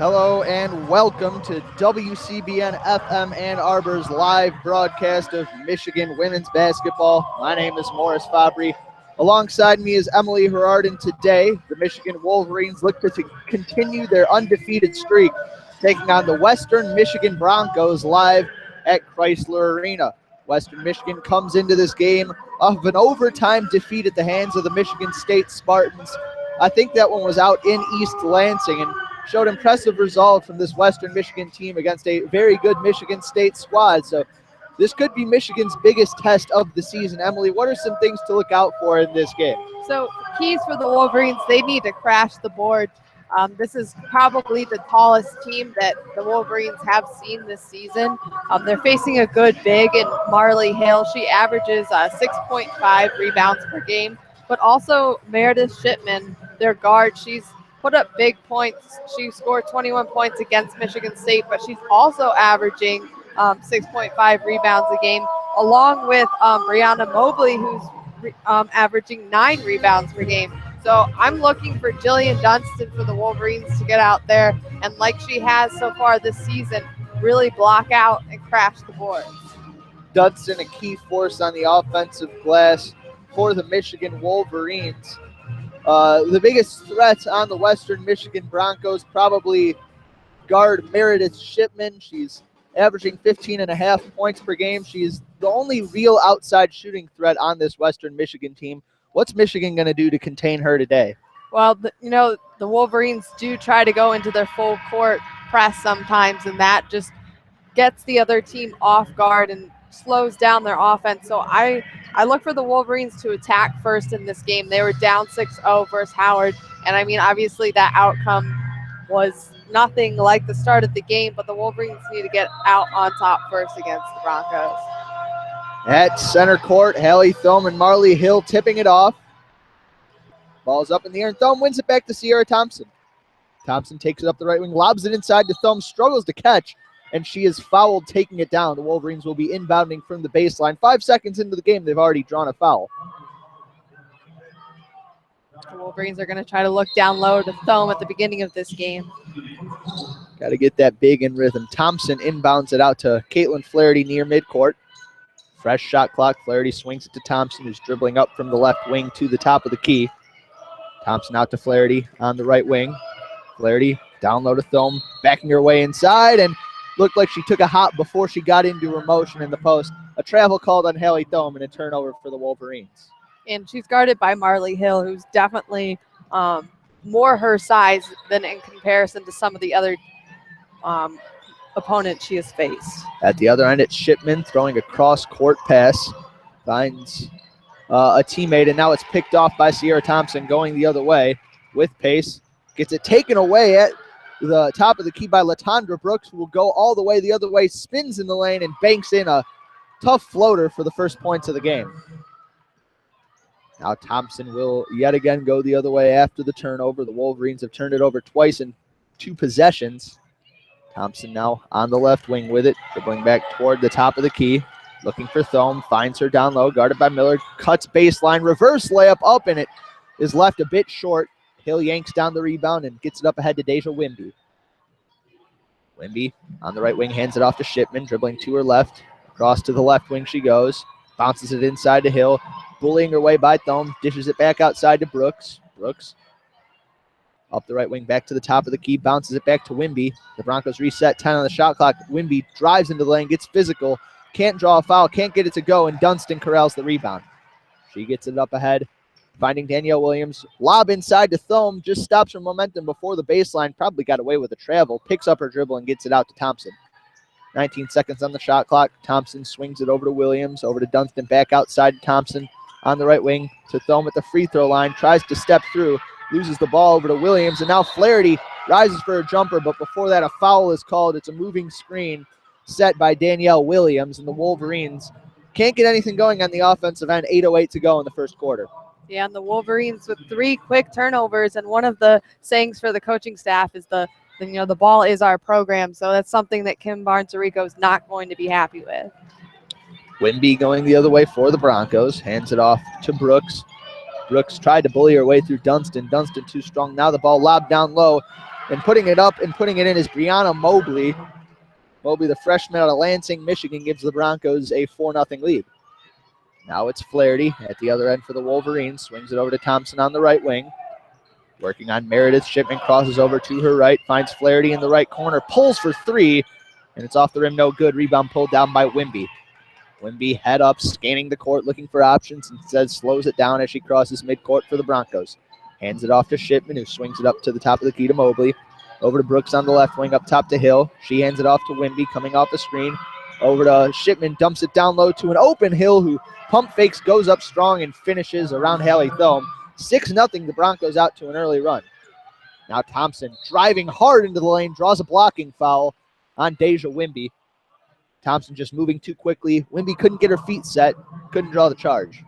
Hello and welcome to WCBN FM Ann Arbor's live broadcast of Michigan women's basketball. My name is Morris Fabry. Alongside me is Emily Herard, and today the Michigan Wolverines look to continue their undefeated streak, taking on the Western Michigan Broncos live at Chrysler Arena. Western Michigan comes into this game off an overtime defeat at the hands of the Michigan State Spartans. I think that one was out in East Lansing, and showed impressive resolve from this Western Michigan team against a very good Michigan State squad. So this could be Michigan's biggest test of the season. Emily, what are some things to look out for in this game? So keys for the Wolverines, they need to crash the board. This is probably the tallest team that the Wolverines have seen this season. They're facing a good big in Marley Hill. She averages 6.5 rebounds per game, but also Meredith Shipman, their guard, she's put up big points. She scored 21 points against Michigan State, but she's also averaging 6.5 rebounds a game, along with Brianna Mobley, who's averaging 9 rebounds per game. So I'm looking for Jillian Dunston for the Wolverines to get out there and, like she has so far this season, really block out and crash the boards. Dunston, a key force on the offensive glass for the Michigan Wolverines. The biggest threat on the Western Michigan Broncos, probably guard Meredith Shipman. She's averaging 15.5 points per game. She is the only real outside shooting threat on this Western Michigan team. What's Michigan going to do to contain her today? Well, the Wolverines do try to go into their full court press sometimes, and that just gets the other team off guard and slows down their offense. So I look for the Wolverines to attack first in this game. They were down 6-0 versus Howard, and I mean, obviously that outcome was nothing like the start of the game, but the Wolverines need to get out on top first against the Broncos. At center court, Hallie Thome and Marley Hill tipping it off. Ball's up in the air, and Thome wins it back to Sierra Thompson. Thompson takes it up the right wing, lobs it inside to Thome, struggles to catch, and she is fouled, taking it down. The Wolverines will be inbounding from the baseline. 5 seconds into the game, they've already drawn a foul. The Wolverines are going to try to look down low to Thome at the beginning of this game. Got to get that big in rhythm. Thompson inbounds it out to Caitlin Flaherty near midcourt. Fresh shot clock. Flaherty swings it to Thompson, who's dribbling up from the left wing to the top of the key. Thompson out to Flaherty on the right wing. Flaherty down low to Thome, backing her way inside, and looked like she took a hop before she got into her motion in the post. A travel called on Hallie Thome and a turnover for the Wolverines. And she's guarded by Marley Hill, who's definitely more her size than in comparison to some of the other opponents she has faced. At the other end, it's Shipman throwing a cross-court pass. Finds a teammate, and now it's picked off by Sierra Thompson going the other way with pace. Gets it taken away at the top of the key by Latondra Brooks, who will go all the way the other way, spins in the lane, and banks in a tough floater for the first points of the game. Now Thompson will yet again go the other way after the turnover. The Wolverines have turned it over twice in 2 possessions. Thompson now on the left wing with it, dribbling back toward the top of the key, looking for Thome, finds her down low, guarded by Miller, cuts baseline, reverse layup up, and it is left a bit short. Hill yanks down the rebound and gets it up ahead to Deja Wimby. Wimby on the right wing hands it off to Shipman, dribbling to her left. Across to the left wing she goes, bounces it inside to Hill, bullying her way by Thome, dishes it back outside to Brooks. Brooks up the right wing, back to the top of the key, bounces it back to Wimby. The Broncos reset, 10 on the shot clock. Wimby drives into the lane, gets physical, can't draw a foul, can't get it to go, and Dunston corrals the rebound. She gets it up ahead, finding Danielle Williams. Lob inside to Thome, just stops her momentum before the baseline, probably got away with a travel, picks up her dribble and gets it out to Thompson. 19 seconds on the shot clock. Thompson swings it over to Williams, over to Dunston, back outside to Thompson on the right wing to Thome at the free throw line, tries to step through, loses the ball over to Williams, and now Flaherty rises for a jumper, but before that a foul is called. It's a moving screen set by Danielle Williams, and the Wolverines can't get anything going on the offensive end. 8:08 to go in the first quarter. Yeah, and the Wolverines with 3 quick turnovers, and one of the sayings for the coaching staff is the ball is our program, so that's something that Kim Barnes-Arico is not going to be happy with. Wimby going the other way for the Broncos, hands it off to Brooks. Brooks tried to bully her way through Dunston. Dunston too strong. Now the ball lobbed down low, And putting it up and putting it in is Brianna Mobley. Mobley, the freshman out of Lansing, Michigan, gives the Broncos a 4-0 lead. Now it's Flaherty at the other end for the Wolverines. Swings it over to Thompson on the right wing. Working on Meredith. Shipman crosses over to her right. Finds Flaherty in the right corner. Pulls for three. And it's off the rim. No good. Rebound pulled down by Wimby. Wimby head up, scanning the court, looking for options. Instead slows it down as she crosses midcourt for the Broncos. Hands it off to Shipman, who swings it up to the top of the key to Mobley. Over to Brooks on the left wing, up top to Hill. She hands it off to Wimby, coming off the screen. Over to Shipman, dumps it down low to an open Hill, who pump fakes, goes up strong, and finishes around Hallie Thome. 6-0, the Broncos out to an early run. Now Thompson driving hard into the lane, draws a blocking foul on Deja Wimby. Thompson just moving too quickly. Wimby couldn't get her feet set, couldn't draw the charge.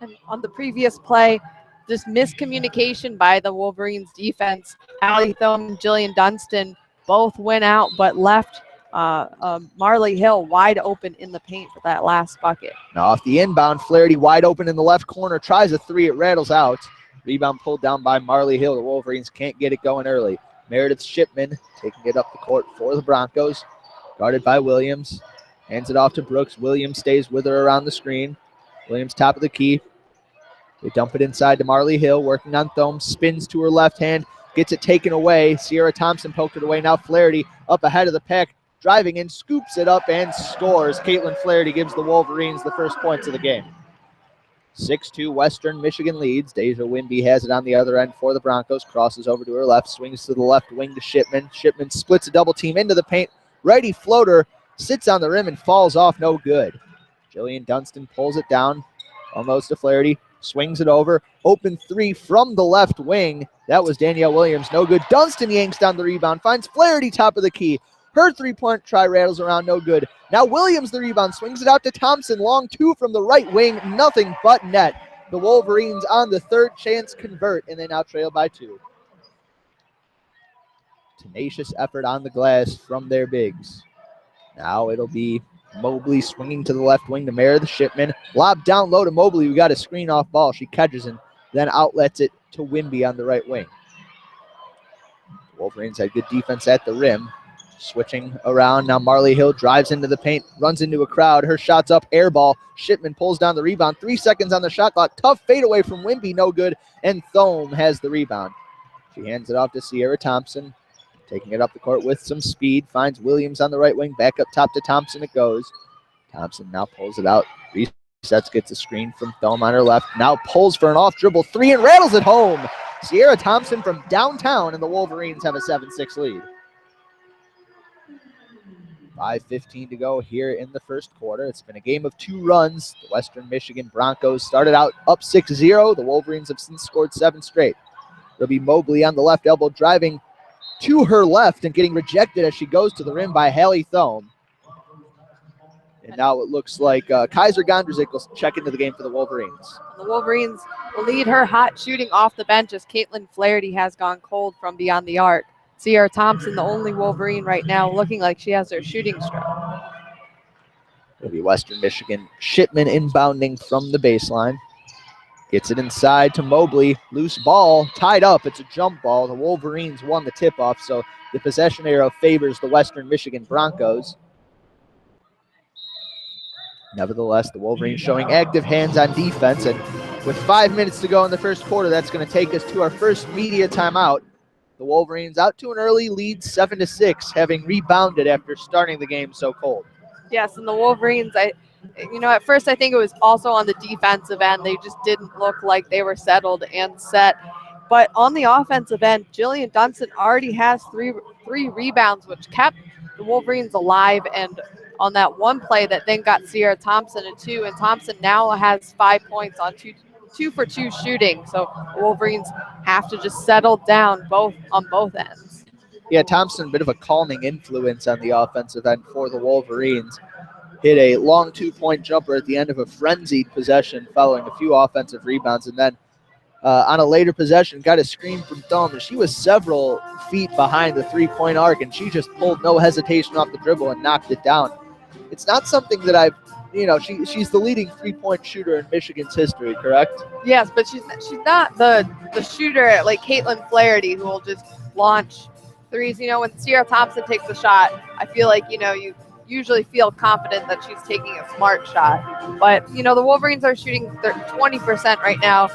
And on the previous play, just miscommunication by the Wolverines defense. Hallie Thome and Jillian Dunston both went out but left Marley Hill wide open in the paint for that last bucket. Now off the inbound, Flaherty wide open in the left corner, tries a three, it rattles out. Rebound pulled down by Marley Hill. The Wolverines can't get it going early. Meredith Shipman taking it up the court for the Broncos. Guarded by Williams. Hands it off to Brooks. Williams stays with her around the screen. Williams top of the key. They dump it inside to Marley Hill, working on Thome. Spins to her left hand. Gets it taken away. Sierra Thompson poked it away. Now Flaherty up ahead of the pack. Driving in, scoops it up, and scores. Caitlin Flaherty gives the Wolverines the first points of the game. 6-2 Western Michigan leads. Deja Wimby has it on the other end for the Broncos. Crosses over to her left. Swings to the left wing to Shipman. Shipman splits a double team into the paint. Righty floater sits on the rim and falls off, no good. Jillian Dunston pulls it down, almost to Flaherty, swings it over. Open three from the left wing. That was Danielle Williams, no good. Dunston yanks down the rebound, finds Flaherty top of the key. Her three-point try rattles around, no good. Now Williams the rebound, swings it out to Thompson. Long two from the right wing, nothing but net. The Wolverines on the third chance convert, and they now trail by 2. Tenacious effort on the glass from their bigs. Now it'll be Mobley swinging to the left wing to Meredith Shipman. Lob down low to Mobley, who got a screen off ball. She catches and then outlets it to Wimby on the right wing. Wolverines had good defense at the rim. Switching around, now Marley Hill drives into the paint, runs into a crowd. Her shot's up, air ball. Shipman pulls down the rebound. 3 seconds on the shot clock. Tough fadeaway from Wimby, no good. And Thome has the rebound. She hands it off to Sierra Thompson. Taking it up the court with some speed. Finds Williams on the right wing. Back up top to Thompson it goes. Thompson now pulls it out. Resets, gets a screen from Thome on her left. Now pulls for an off dribble three and rattles it home. Sierra Thompson from downtown, and the Wolverines have a 7-6 lead. 5:15 to go here in the first quarter. It's been a game of 2 runs. The Western Michigan Broncos started out up 6-0. The Wolverines have since scored 7 straight. It'll be Mobley on the left elbow driving to her left and getting rejected as she goes to the rim by Hallie Thome. And now it looks like Kaiser Gondrzik will check into the game for the Wolverines. The Wolverines will lead her hot shooting off the bench as Caitlin Flaherty has gone cold from beyond the arc. Sierra Thompson, the only Wolverine right now, looking like she has her shooting stroke. It'll be Western Michigan. Shipman inbounding from the baseline. Gets it inside to Mobley. Loose ball, tied up. It's a jump ball. The Wolverines won the tip-off, so the possession arrow favors the Western Michigan Broncos. Nevertheless, the Wolverines showing active hands on defense, and with 5 minutes to go in the first quarter, that's going to take us to our first media timeout. The Wolverines out to an early lead, 7-6, having rebounded after starting the game so cold. Yes, and the Wolverines, at first I think it was also on the defensive end. They just didn't look like they were settled and set. But on the offensive end, Jillian Dunston already has three rebounds, which kept the Wolverines alive. And on that one play that then got Sierra Thompson a 2, and Thompson now has 5 points on 2 for 2 shooting. So the Wolverines have to just settle down on both ends. Yeah, Thompson, a bit of a calming influence on the offensive end for the Wolverines. Hit a long 2-point jumper at the end of a frenzied possession following a few offensive rebounds. And then on a later possession, got a screen from Thome. She was several feet behind the 3-point arc, and she just pulled no hesitation off the dribble and knocked it down. It's not something that she's the leading 3-point shooter in Michigan's history, correct? Yes, but she's not the shooter like Caitlin Flaherty, who will just launch threes. You know, when Sierra Thompson takes a shot, I feel like, you know, you usually feel confident that she's taking a smart shot. But, you know, the Wolverines are shooting 20% right now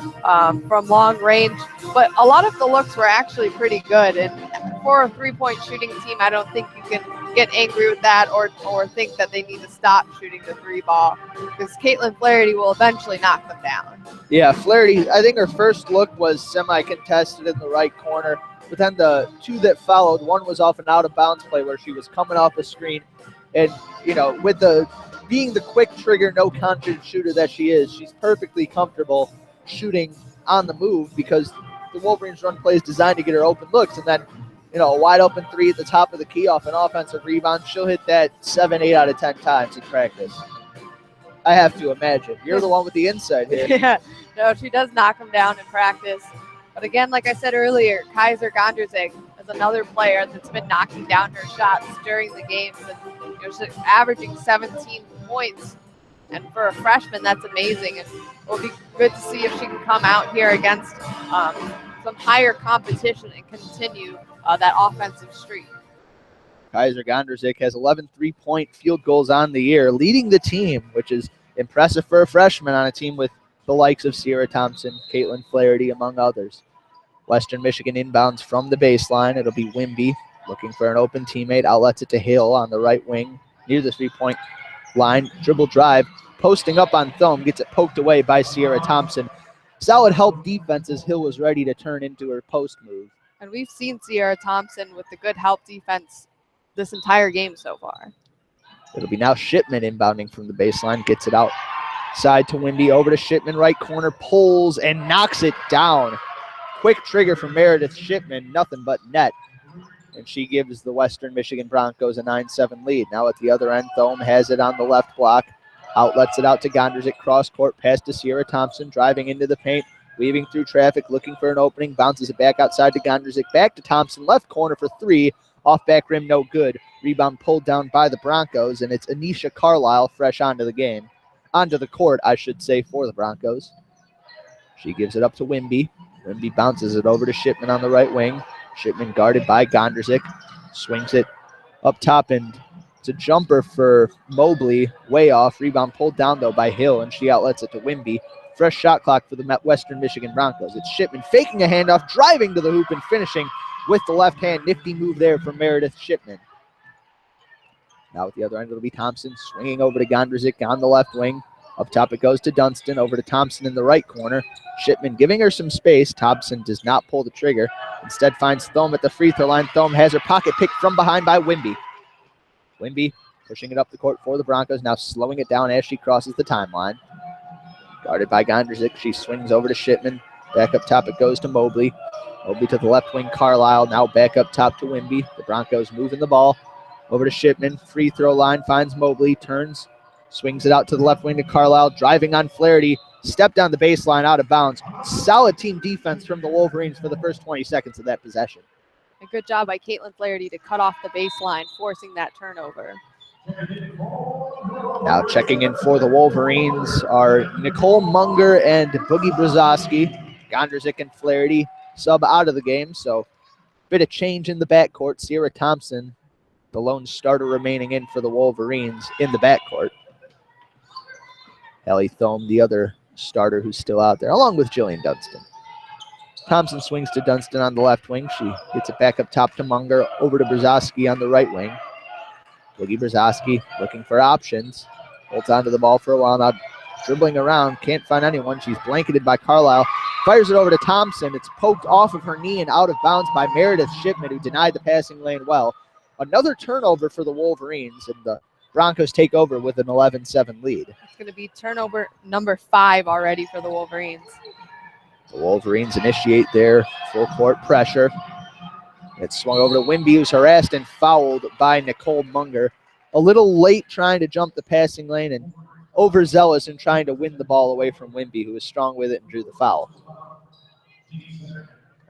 from long range. But a lot of the looks were actually pretty good. And for a three-point shooting team, I don't think you can get angry with that or think that they need to stop shooting the three ball, because Caitlin Flaherty will eventually knock them down. Yeah, Flaherty, I think her first look was semi-contested in the right corner. But then the two that followed, one was off an out-of-bounds play where she was coming off the screen. And, you know, with being the quick trigger, no conscience shooter that she is, she's perfectly comfortable shooting on the move because the Wolverines run plays designed to get her open looks. And then, you know, a wide open three at the top of the key off an offensive rebound, she'll hit that 7, 8 out of 10 times in practice. I have to imagine. You're the one with the insight here. Yeah, no, she does knock them down in practice. But again, like I said earlier, Kaiser Gondrzig is another player that's been knocking down her shots during the games. And, you know, she's averaging 17 points. And for a freshman, that's amazing. And it'll be good to see if she can come out here against some higher competition and continue that offensive streak. Kaiser Gondrzig has 11 three-point field goals on the year, leading the team, which is impressive for a freshman on a team with the likes of Sierra Thompson, Caitlin Flaherty, among others. Western Michigan inbounds from the baseline. It'll be Wimby looking for an open teammate. Outlets it to Hill on the right wing near the three-point line. Dribble drive, posting up on Thome, gets it poked away by Sierra Thompson. Solid help defense as Hill was ready to turn into her post move. And we've seen Sierra Thompson with the good help defense this entire game so far. It'll be now Shipman inbounding from the baseline, gets it outside to Wimby, over to Shipman, right corner, pulls and knocks it down. Quick trigger from Meredith Shipman, nothing but net. And she gives the Western Michigan Broncos a 9-7 lead. Now at the other end, Thome has it on the left block. Outlets it out to Gondrzig, cross court, pass to Sierra Thompson, driving into the paint, weaving through traffic, looking for an opening, bounces it back outside to Gondrzig, back to Thompson, left corner for three, off back rim, no good. Rebound pulled down by the Broncos, and it's Anisha Carlisle fresh onto the court, I should say, for the Broncos. She gives it up to Wimby. Wimby bounces it over to Shipman on the right wing. Shipman guarded by Gondrzig, swings it up top, and it's a jumper for Mobley, way off. Rebound pulled down, though, by Hill, and she outlets it to Wimby. Fresh shot clock for the Western Michigan Broncos. It's Shipman faking a handoff, driving to the hoop, and finishing with the left hand. Nifty move there from Meredith Shipman. Now at the other end, it'll be Thompson swinging over to Gondrzig on the left wing. Up top it goes to Dunston, over to Thompson in the right corner. Shipman giving her some space. Thompson does not pull the trigger. Instead finds Thome at the free throw line. Thome has her pocket picked from behind by Wimby. Wimby pushing it up the court for the Broncos, now slowing it down as she crosses the timeline. Guarded by Gondrzig. She swings over to Shipman. Back up top it goes to Mobley. Mobley to the left wing, Carlisle. Now back up top to Wimby. The Broncos moving the ball over to Shipman. Free throw line finds Mobley. Turns. Swings it out to the left wing to Carlisle. Driving on Flaherty. Step down the baseline, out of bounds. Solid team defense from the Wolverines for the first 20 seconds of that possession. A good job by Caitlin Flaherty to cut off the baseline, forcing that turnover. Now checking in for the Wolverines are Nicole Munger and Boogie Brzezowski. Gondrzig and Flaherty sub out of the game, so bit of change in the backcourt. Sierra Thompson, the lone starter remaining in for the Wolverines in the backcourt. Ellie Thome, the other starter who's still out there, along with Jillian Dunston. Thompson swings to Dunston on the left wing. She gets it back up top to Munger, over to Brzezowski on the right wing. Boogie Brzezowski looking for options. Holds onto the ball for a while now, dribbling around, can't find anyone. She's blanketed by Carlisle. Fires it over to Thompson. It's poked off of her knee and out of bounds by Meredith Shipman, who denied the passing lane well. Another turnover for the Wolverines, and the Broncos take over with an 11-7 lead. It's going to be turnover number 5 already for the Wolverines. The Wolverines initiate their full court pressure. It's swung over to Wimby, who's harassed and fouled by Nicole Munger. A little late trying to jump the passing lane and overzealous in trying to win the ball away from Wimby, who was strong with it and drew the foul.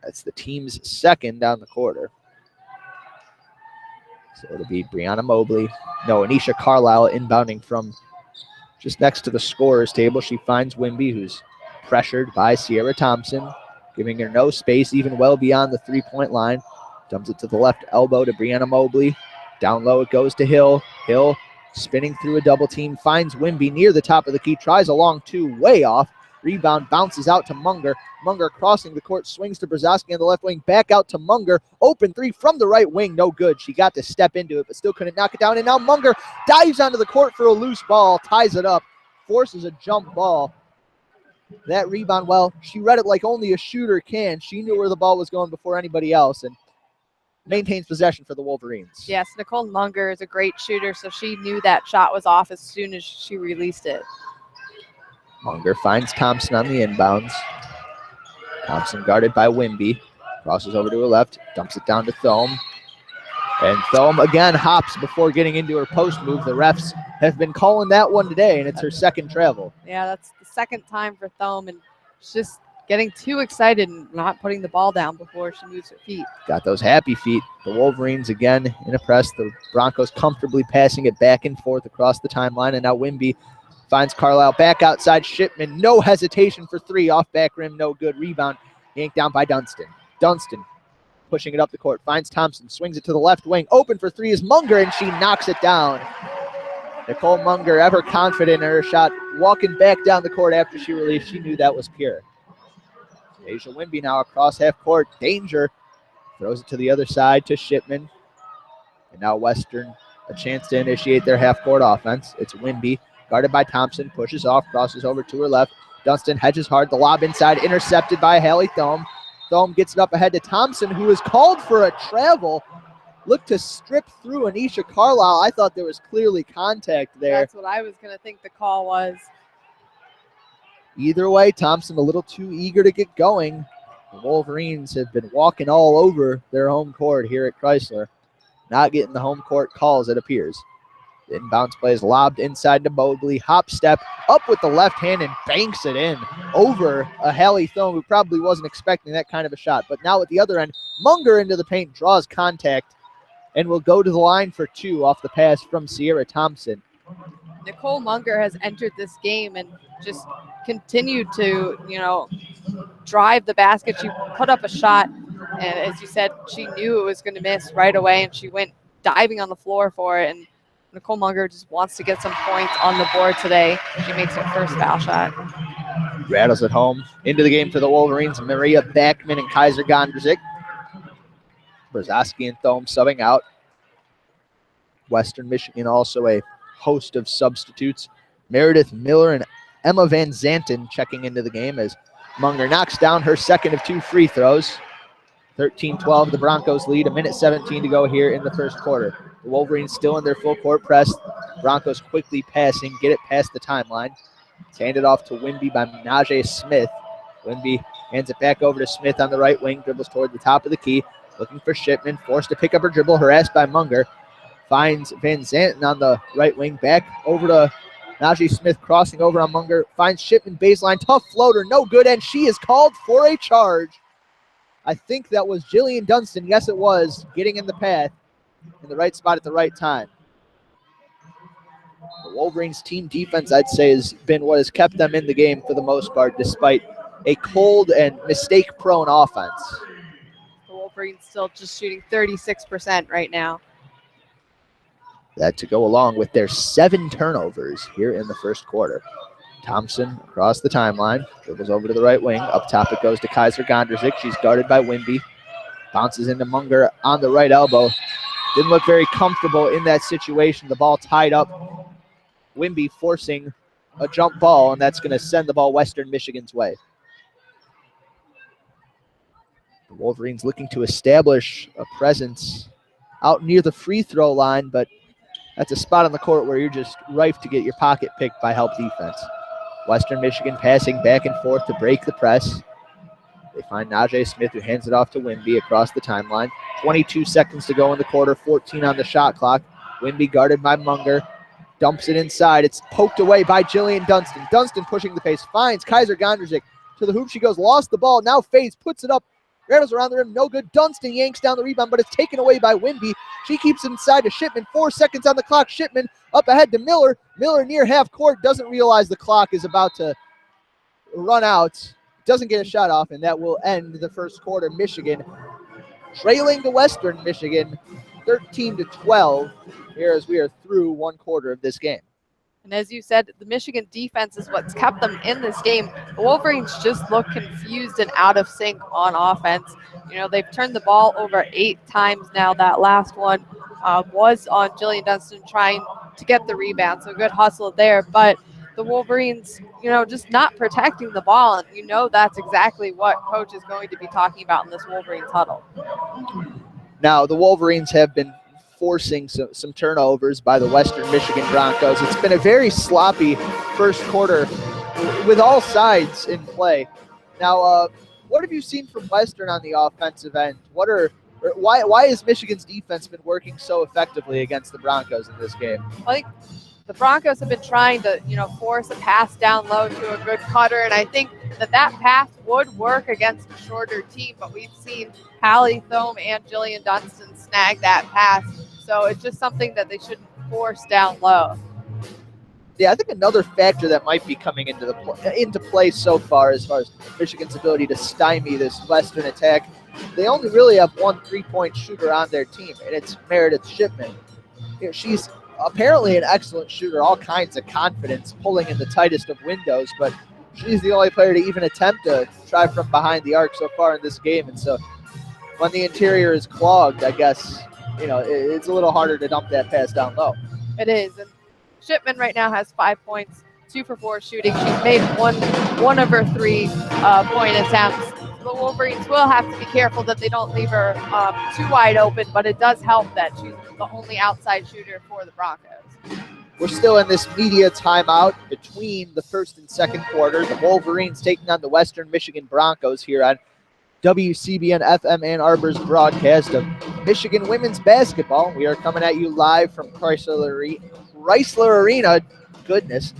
That's the team's second down the quarter. So it'll be Anisha Carlisle inbounding from just next to the scorer's table. She finds Wimby, who's pressured by Sierra Thompson, giving her no space, even well beyond the three-point line. Dumps it to the left elbow to Brianna Mobley. Down low it goes to Hill. Hill spinning through a double team, finds Wimby near the top of the key, tries a long two, way off. Rebound bounces out to Munger. Munger crossing the court, swings to Brzozowski on the left wing, back out to Munger. Open three from the right wing, no good. She got to step into it, but still couldn't knock it down. And now Munger dives onto the court for a loose ball, ties it up, forces a jump ball. That rebound, well, she read it like only a shooter can. She knew where the ball was going before anybody else, and maintains possession for the Wolverines. Yes, Nicole Munger is a great shooter, so she knew that shot was off as soon as she released it. Munger finds Thompson on the inbounds. Thompson guarded by Wimby. Crosses over to her left, dumps it down to Thome. And Thome again hops before getting into her post move. The refs have been calling that one today, and it's her second travel. Yeah, that's the second time for Thome, and she's just getting too excited and not putting the ball down before she moves her feet. Got those happy feet. The Wolverines again in a press. The Broncos comfortably passing it back and forth across the timeline, and now Wimby finds Carlisle back outside. Shipman, no hesitation for three. Off back rim, no good. Rebound yanked down by Dunston. Dunston pushing it up the court. Finds Thompson, swings it to the left wing. Open for three is Munger, and she knocks it down. Nicole Munger, ever confident in her shot, walking back down the court after she released. She knew that was pure. Asia Wimby now across half court. Danger. Throws it to the other side to Shipman. And now Western a chance to initiate their half court offense. It's Wimby. Guarded by Thompson, pushes off, crosses over to her left. Dunston hedges hard, the lob inside, intercepted by Hallie Thome. Thome gets it up ahead to Thompson, who is called for a travel. Looked to strip through Anisha Carlisle. I thought there was clearly contact there. That's what I was going to think the call was. Either way, Thompson a little too eager to get going. The Wolverines have been walking all over their home court here at Chrysler. Not getting the home court calls, it appears. The inbounds play is lobbed inside to Mobley. Hop step up with the left hand and banks it in over a Hallie Thome, who probably wasn't expecting that kind of a shot. But now at the other end, Munger into the paint, draws contact, and will go to the line for two off the pass from Sierra Thompson. Nicole Munger has entered this game and just continued to, drive the basket. She put up a shot, and as you said, she knew it was going to miss right away, and she went diving on the floor for it. And Nicole Munger just wants to get some points on the board today. She makes her first foul shot. Rattles it home. Into the game for the Wolverines, Maria Backman and Kaiser Gondrzik. Brzozowski and Thome subbing out. Western Michigan also a host of substitutes. Meredith Miller and Emma Van Zanten checking into the game as Munger knocks down her second of two free throws. 13-12, the Broncos lead. 1:17 to go here in the first quarter. The Wolverines still in their full court press. Broncos quickly passing, get it past the timeline. It's handed off to Wimby by Najee Smith. Wimby hands it back over to Smith on the right wing, dribbles toward the top of the key, looking for Shipman, forced to pick up her dribble, harassed by Munger. Finds Van Zanten on the right wing, back over to Najee Smith, crossing over on Munger, finds Shipman baseline, tough floater, no good, and she is called for a charge. I think that was Jillian Dunston, yes it was, getting in the path in the right spot at the right time. The Wolverines team defense, I'd say, has been what has kept them in the game for the most part, despite a cold and mistake-prone offense. The Wolverines still just shooting 36% right now. That to go along with their 7 turnovers here in the first quarter. Thompson across the timeline, dribbles over to the right wing. Up top it goes to Kaiser Gondrzik. She's guarded by Wimby. Bounces into Munger on the right elbow. Didn't look very comfortable in that situation. The ball tied up. Wimby forcing a jump ball, and that's going to send the ball Western Michigan's way. The Wolverines looking to establish a presence out near the free throw line, but that's a spot on the court where you're just rife to get your pocket picked by help defense. Western Michigan passing back and forth to break the press. They find Najee Smith, who hands it off to Wimby across the timeline. 22 seconds to go in the quarter, 14 on the shot clock. Wimby guarded by Munger. Dumps it inside. It's poked away by Jillian Dunston. Dunston pushing the pace, finds Kaiser Gondrzik to the hoop. She goes, lost the ball, now fades, puts it up, rattles around the rim, no good. Dunston yanks down the rebound, but it's taken away by Wimby. She keeps it inside to Shipman. 4 seconds on the clock. Shipman up ahead to Miller. Miller near half court, doesn't realize the clock is about to run out. Doesn't get a shot off, and that will end the first quarter. Michigan trailing to Western Michigan 13-12 here as we are through one quarter of this game. And as you said, the Michigan defense is what's kept them in this game. The Wolverines just look confused and out of sync on offense. You know, they've turned the ball over 8 times now. That last one was on Jillian Dunston trying to get the rebound, so good hustle there. But the Wolverines, you know, just not protecting the ball, and you know that's exactly what Coach is going to be talking about in this Wolverines huddle. Now, the Wolverines have been forcing some turnovers by the Western Michigan Broncos. It's been a very sloppy first quarter with all sides in play. Now, what have you seen from Western on the offensive end? Why has Michigan's defense been working so effectively against the Broncos in this game? I think the Broncos have been trying to, you know, force a pass down low to a good cutter, and I think that pass would work against a shorter team, but we've seen Hallie Thome and Jillian Dunston snag that pass, so it's just something that they shouldn't force down low. Yeah, I think another factor that might be coming into play so far as Michigan's ability to stymie this Western attack, they only really have one 3-point shooter on their team, and it's Meredith Shipman. You know, she's apparently an excellent shooter, all kinds of confidence, pulling in the tightest of windows, but she's the only player to even attempt to try from behind the arc so far in this game. And so when the interior is clogged, I guess, you know, it's a little harder to dump that pass down low. It is. And Shipman right now has 5 points, 2 for 4 shooting. She's made one of her 3 point attempts. The Wolverines will have to be careful that they don't leave her too wide open, but it does help that she's the only outside shooter for the Broncos. We're still in this media timeout between the first and second quarter. The Wolverines taking on the Western Michigan Broncos here on WCBN FM Ann Arbor's broadcast of Michigan women's basketball. We are coming at you live from Chrysler Arena. Goodness.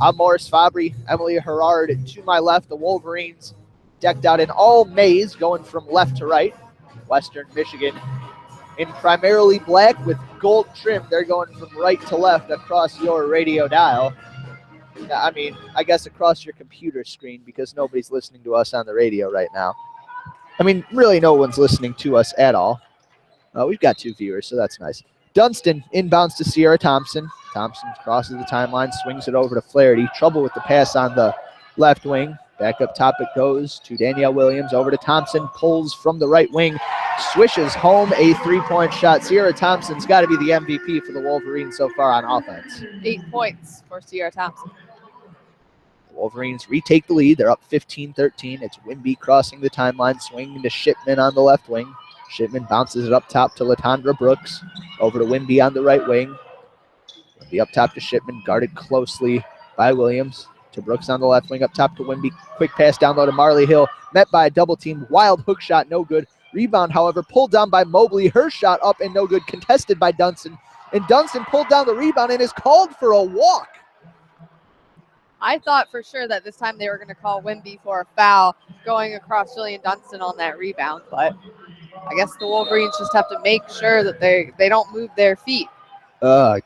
I'm Morris Fabry, Emily Herard to my left. The Wolverines decked out in all maize, going from left to right. Western Michigan in primarily black with gold trim. They're going from right to left across your radio dial. I mean, I guess across your computer screen, because nobody's listening to us on the radio right now. I mean, really no one's listening to us at all. We've got 2 viewers, so that's nice. Dunston inbounds to Sierra Thompson. Thompson crosses the timeline, swings it over to Flaherty. Trouble with the pass on the left wing. Back up top it goes to Danielle Williams. Over to Thompson, pulls from the right wing, swishes home a 3-point shot. Sierra Thompson's got to be the MVP for the Wolverines so far on offense. 8 points for Sierra Thompson. The Wolverines retake the lead. They're up 15-13. It's Wimby crossing the timeline, swinging to Shipman on the left wing. Shipman bounces it up top to Latondra Brooks. Over to Wimby on the right wing. Wimby up top to Shipman, guarded closely by Williams. To Brooks on the left wing, up top to Wimby. Quick pass down low to Marley Hill. Met by a double team. Wild hook shot, no good. Rebound, however, pulled down by Mobley. Her shot up and no good. Contested by Dunston. And Dunston pulled down the rebound and is called for a walk. I thought for sure that this time they were going to call Wimby for a foul going across Jillian Dunston on that rebound, but I guess the Wolverines just have to make sure that they don't move their feet.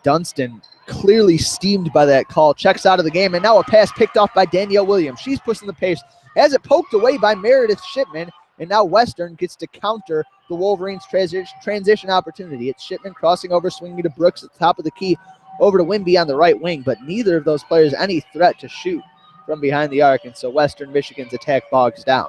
Dunston clearly steamed by that call, checks out of the game, and now a pass picked off by Danielle Williams. She's pushing the pace, has it poked away by Meredith Shipman, and now Western gets to counter the Wolverines' transition opportunity. It's Shipman crossing over, swinging to Brooks at the top of the key, over to Wimby on the right wing, but neither of those players any threat to shoot from behind the arc, and so Western Michigan's attack bogs down.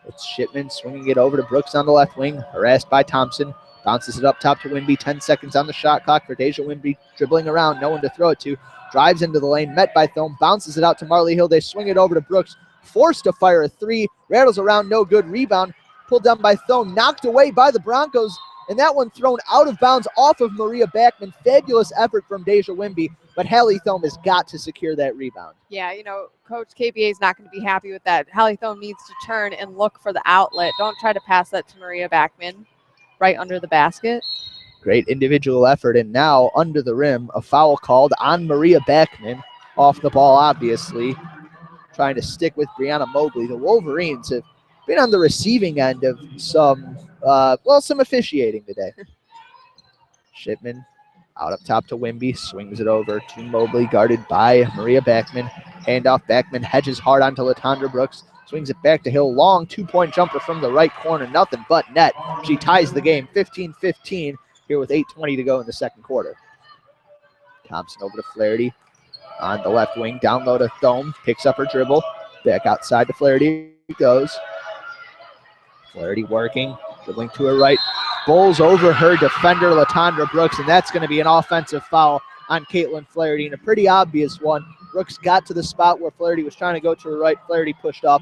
It's Shipman swinging it over to Brooks on the left wing, harassed by Thompson. Bounces it up top to Wimby. 10 seconds on the shot clock for Deja Wimby. Dribbling around, no one to throw it to. Drives into the lane, met by Thome. Bounces it out to Marley Hill. They swing it over to Brooks. Forced to fire a 3. Rattles around, no good. Rebound pulled down by Thome. Knocked away by the Broncos. And that one thrown out of bounds off of Maria Backman. Fabulous effort from Deja Wimby. But Hallie Thome has got to secure that rebound. Yeah, you know, Coach KBA is not going to be happy with that. Hallie Thome needs to turn and look for the outlet. Don't try to pass that to Maria Backman right under the basket. Great individual effort, and now under the rim, a foul called on Maria Backman. Off the ball, obviously. Trying to stick with Brianna Mobley. The Wolverines have been on the receiving end of some officiating today. Shipman out up top to Wimby, swings it over to Mobley, guarded by Maria Backman. Handoff, Backman hedges hard onto Latondra Brooks. Swings it back to Hill. Long two-point jumper from the right corner. Nothing but net. She ties the game 15-15 here with 8:20 to go in the second quarter. Thompson over to Flaherty on the left wing. Down low to Thome. Picks up her dribble. Back outside to Flaherty goes. Flaherty working. Dribbling to her right. Bowls over her defender, Latondra Brooks, and that's going to be an offensive foul on Caitlin Flaherty, and a pretty obvious one. Brooks got to the spot where Flaherty was trying to go to her right. Flaherty pushed up,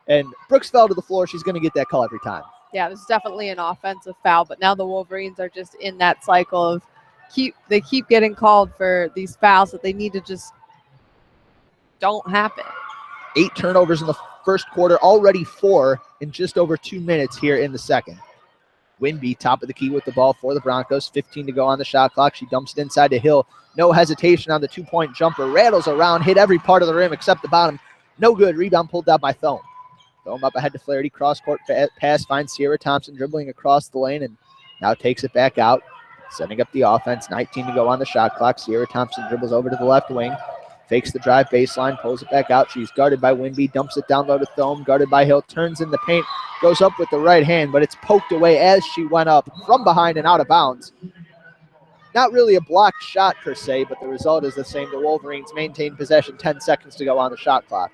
and Brooks fell to the floor. She's going to get that call every time. Yeah, it was definitely an offensive foul, but now the Wolverines are just in that cycle of they keep getting called for these fouls that they need to just don't happen. 8 turnovers in the first quarter, already 4 in just over 2 minutes here in the second. Wimby, top of the key with the ball for the Broncos. 15 to go on the shot clock. She dumps it inside to Hill. No hesitation on the two-point jumper. Rattles around, hit every part of the rim except the bottom. No good. Rebound pulled down by Thome. Thome up ahead to Flaherty. Cross-court pass finds Sierra Thompson dribbling across the lane and now takes it back out. Setting up the offense. 19 to go on the shot clock. Sierra Thompson dribbles over to the left wing. Fakes the drive baseline, pulls it back out. She's guarded by Wimby, dumps it down low to Thome, guarded by Hill, turns in the paint, goes up with the right hand, but it's poked away as she went up from behind and out of bounds. Not really a blocked shot per se, but the result is the same. The Wolverines maintain possession, 10 seconds to go on the shot clock.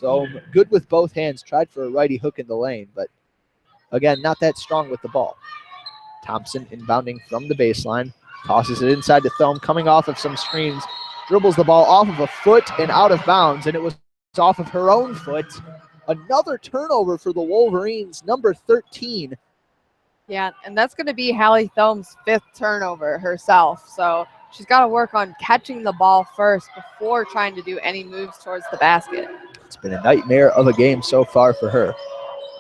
So good with both hands, tried for a righty hook in the lane, but again, not that strong with the ball. Thompson inbounding from the baseline, tosses it inside to Thome, coming off of some screens. Dribbles the ball off of a foot and out of bounds, and it was off of her own foot. Another turnover for the Wolverines, number 13. Yeah, and that's going to be Hallie Thome's 5th turnover herself. So she's got to work on catching the ball first before trying to do any moves towards the basket. It's been a nightmare of a game so far for her.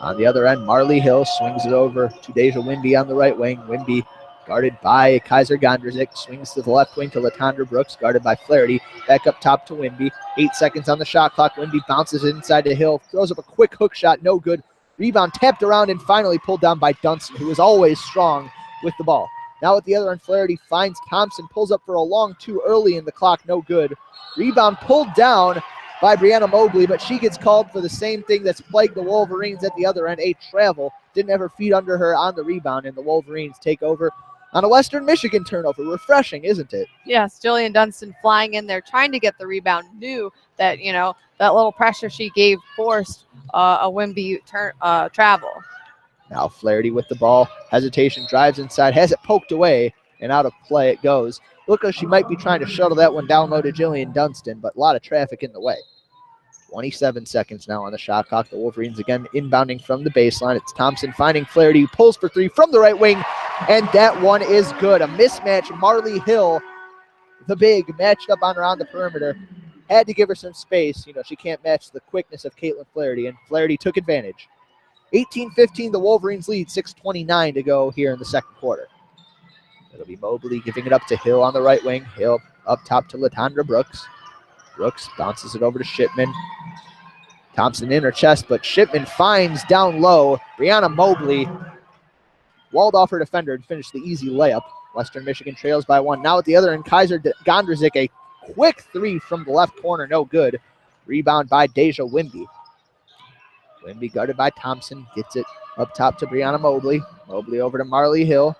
On the other end, Marley Hill swings it over to Deja Wimby on the right wing. Wimby guarded by Kaiser Gondrzik, swings to the left wing to Latondra Brooks, guarded by Flaherty. Back up top to Wimby. 8 seconds on the shot clock. Wimby bounces inside to Hill, throws up a quick hook shot, no good. Rebound tapped around and finally pulled down by Dunston, who is always strong with the ball. Now at the other end, Flaherty finds Thompson, pulls up for a long two early in the clock, no good. Rebound pulled down by Brianna Mobley, but she gets called for the same thing that's plagued the Wolverines at the other end, a travel. Didn't have her feet under her on the rebound, and the Wolverines take over on a Western Michigan turnover. Refreshing, isn't it? Yes, Jillian Dunston flying in there, trying to get the rebound, knew that, that little pressure she gave forced a Wimby travel. Now Flaherty with the ball. Hesitation, drives inside, has it poked away, and out of play it goes. Look like she might be trying to shuttle that one down low to Jillian Dunston, but a lot of traffic in the way. 27 seconds now on the shot clock. The Wolverines again inbounding from the baseline. It's Thompson finding Flaherty, pulls for 3 from the right wing, and that one is good. A mismatch. Marley Hill, the big, matched up on her on the perimeter. Had to give her some space. She can't match the quickness of Caitlin Flaherty, and Flaherty took advantage. 18-15, the Wolverines lead, 6:29 to go here in the second quarter. It'll be Mobley giving it up to Hill on the right wing. Hill up top to Latondra Brooks. Brooks bounces it over to Shipman. Thompson in her chest, but Shipman finds down low. Brianna Mobley walled off her defender and finished the easy layup. Western Michigan trails by 1. Now at the other end, Kaiser Gondrzik, a quick 3 from the left corner, no good. Rebound by Deja Wimby. Wimby guarded by Thompson, gets it up top to Brianna Mobley. Mobley over to Marley Hill.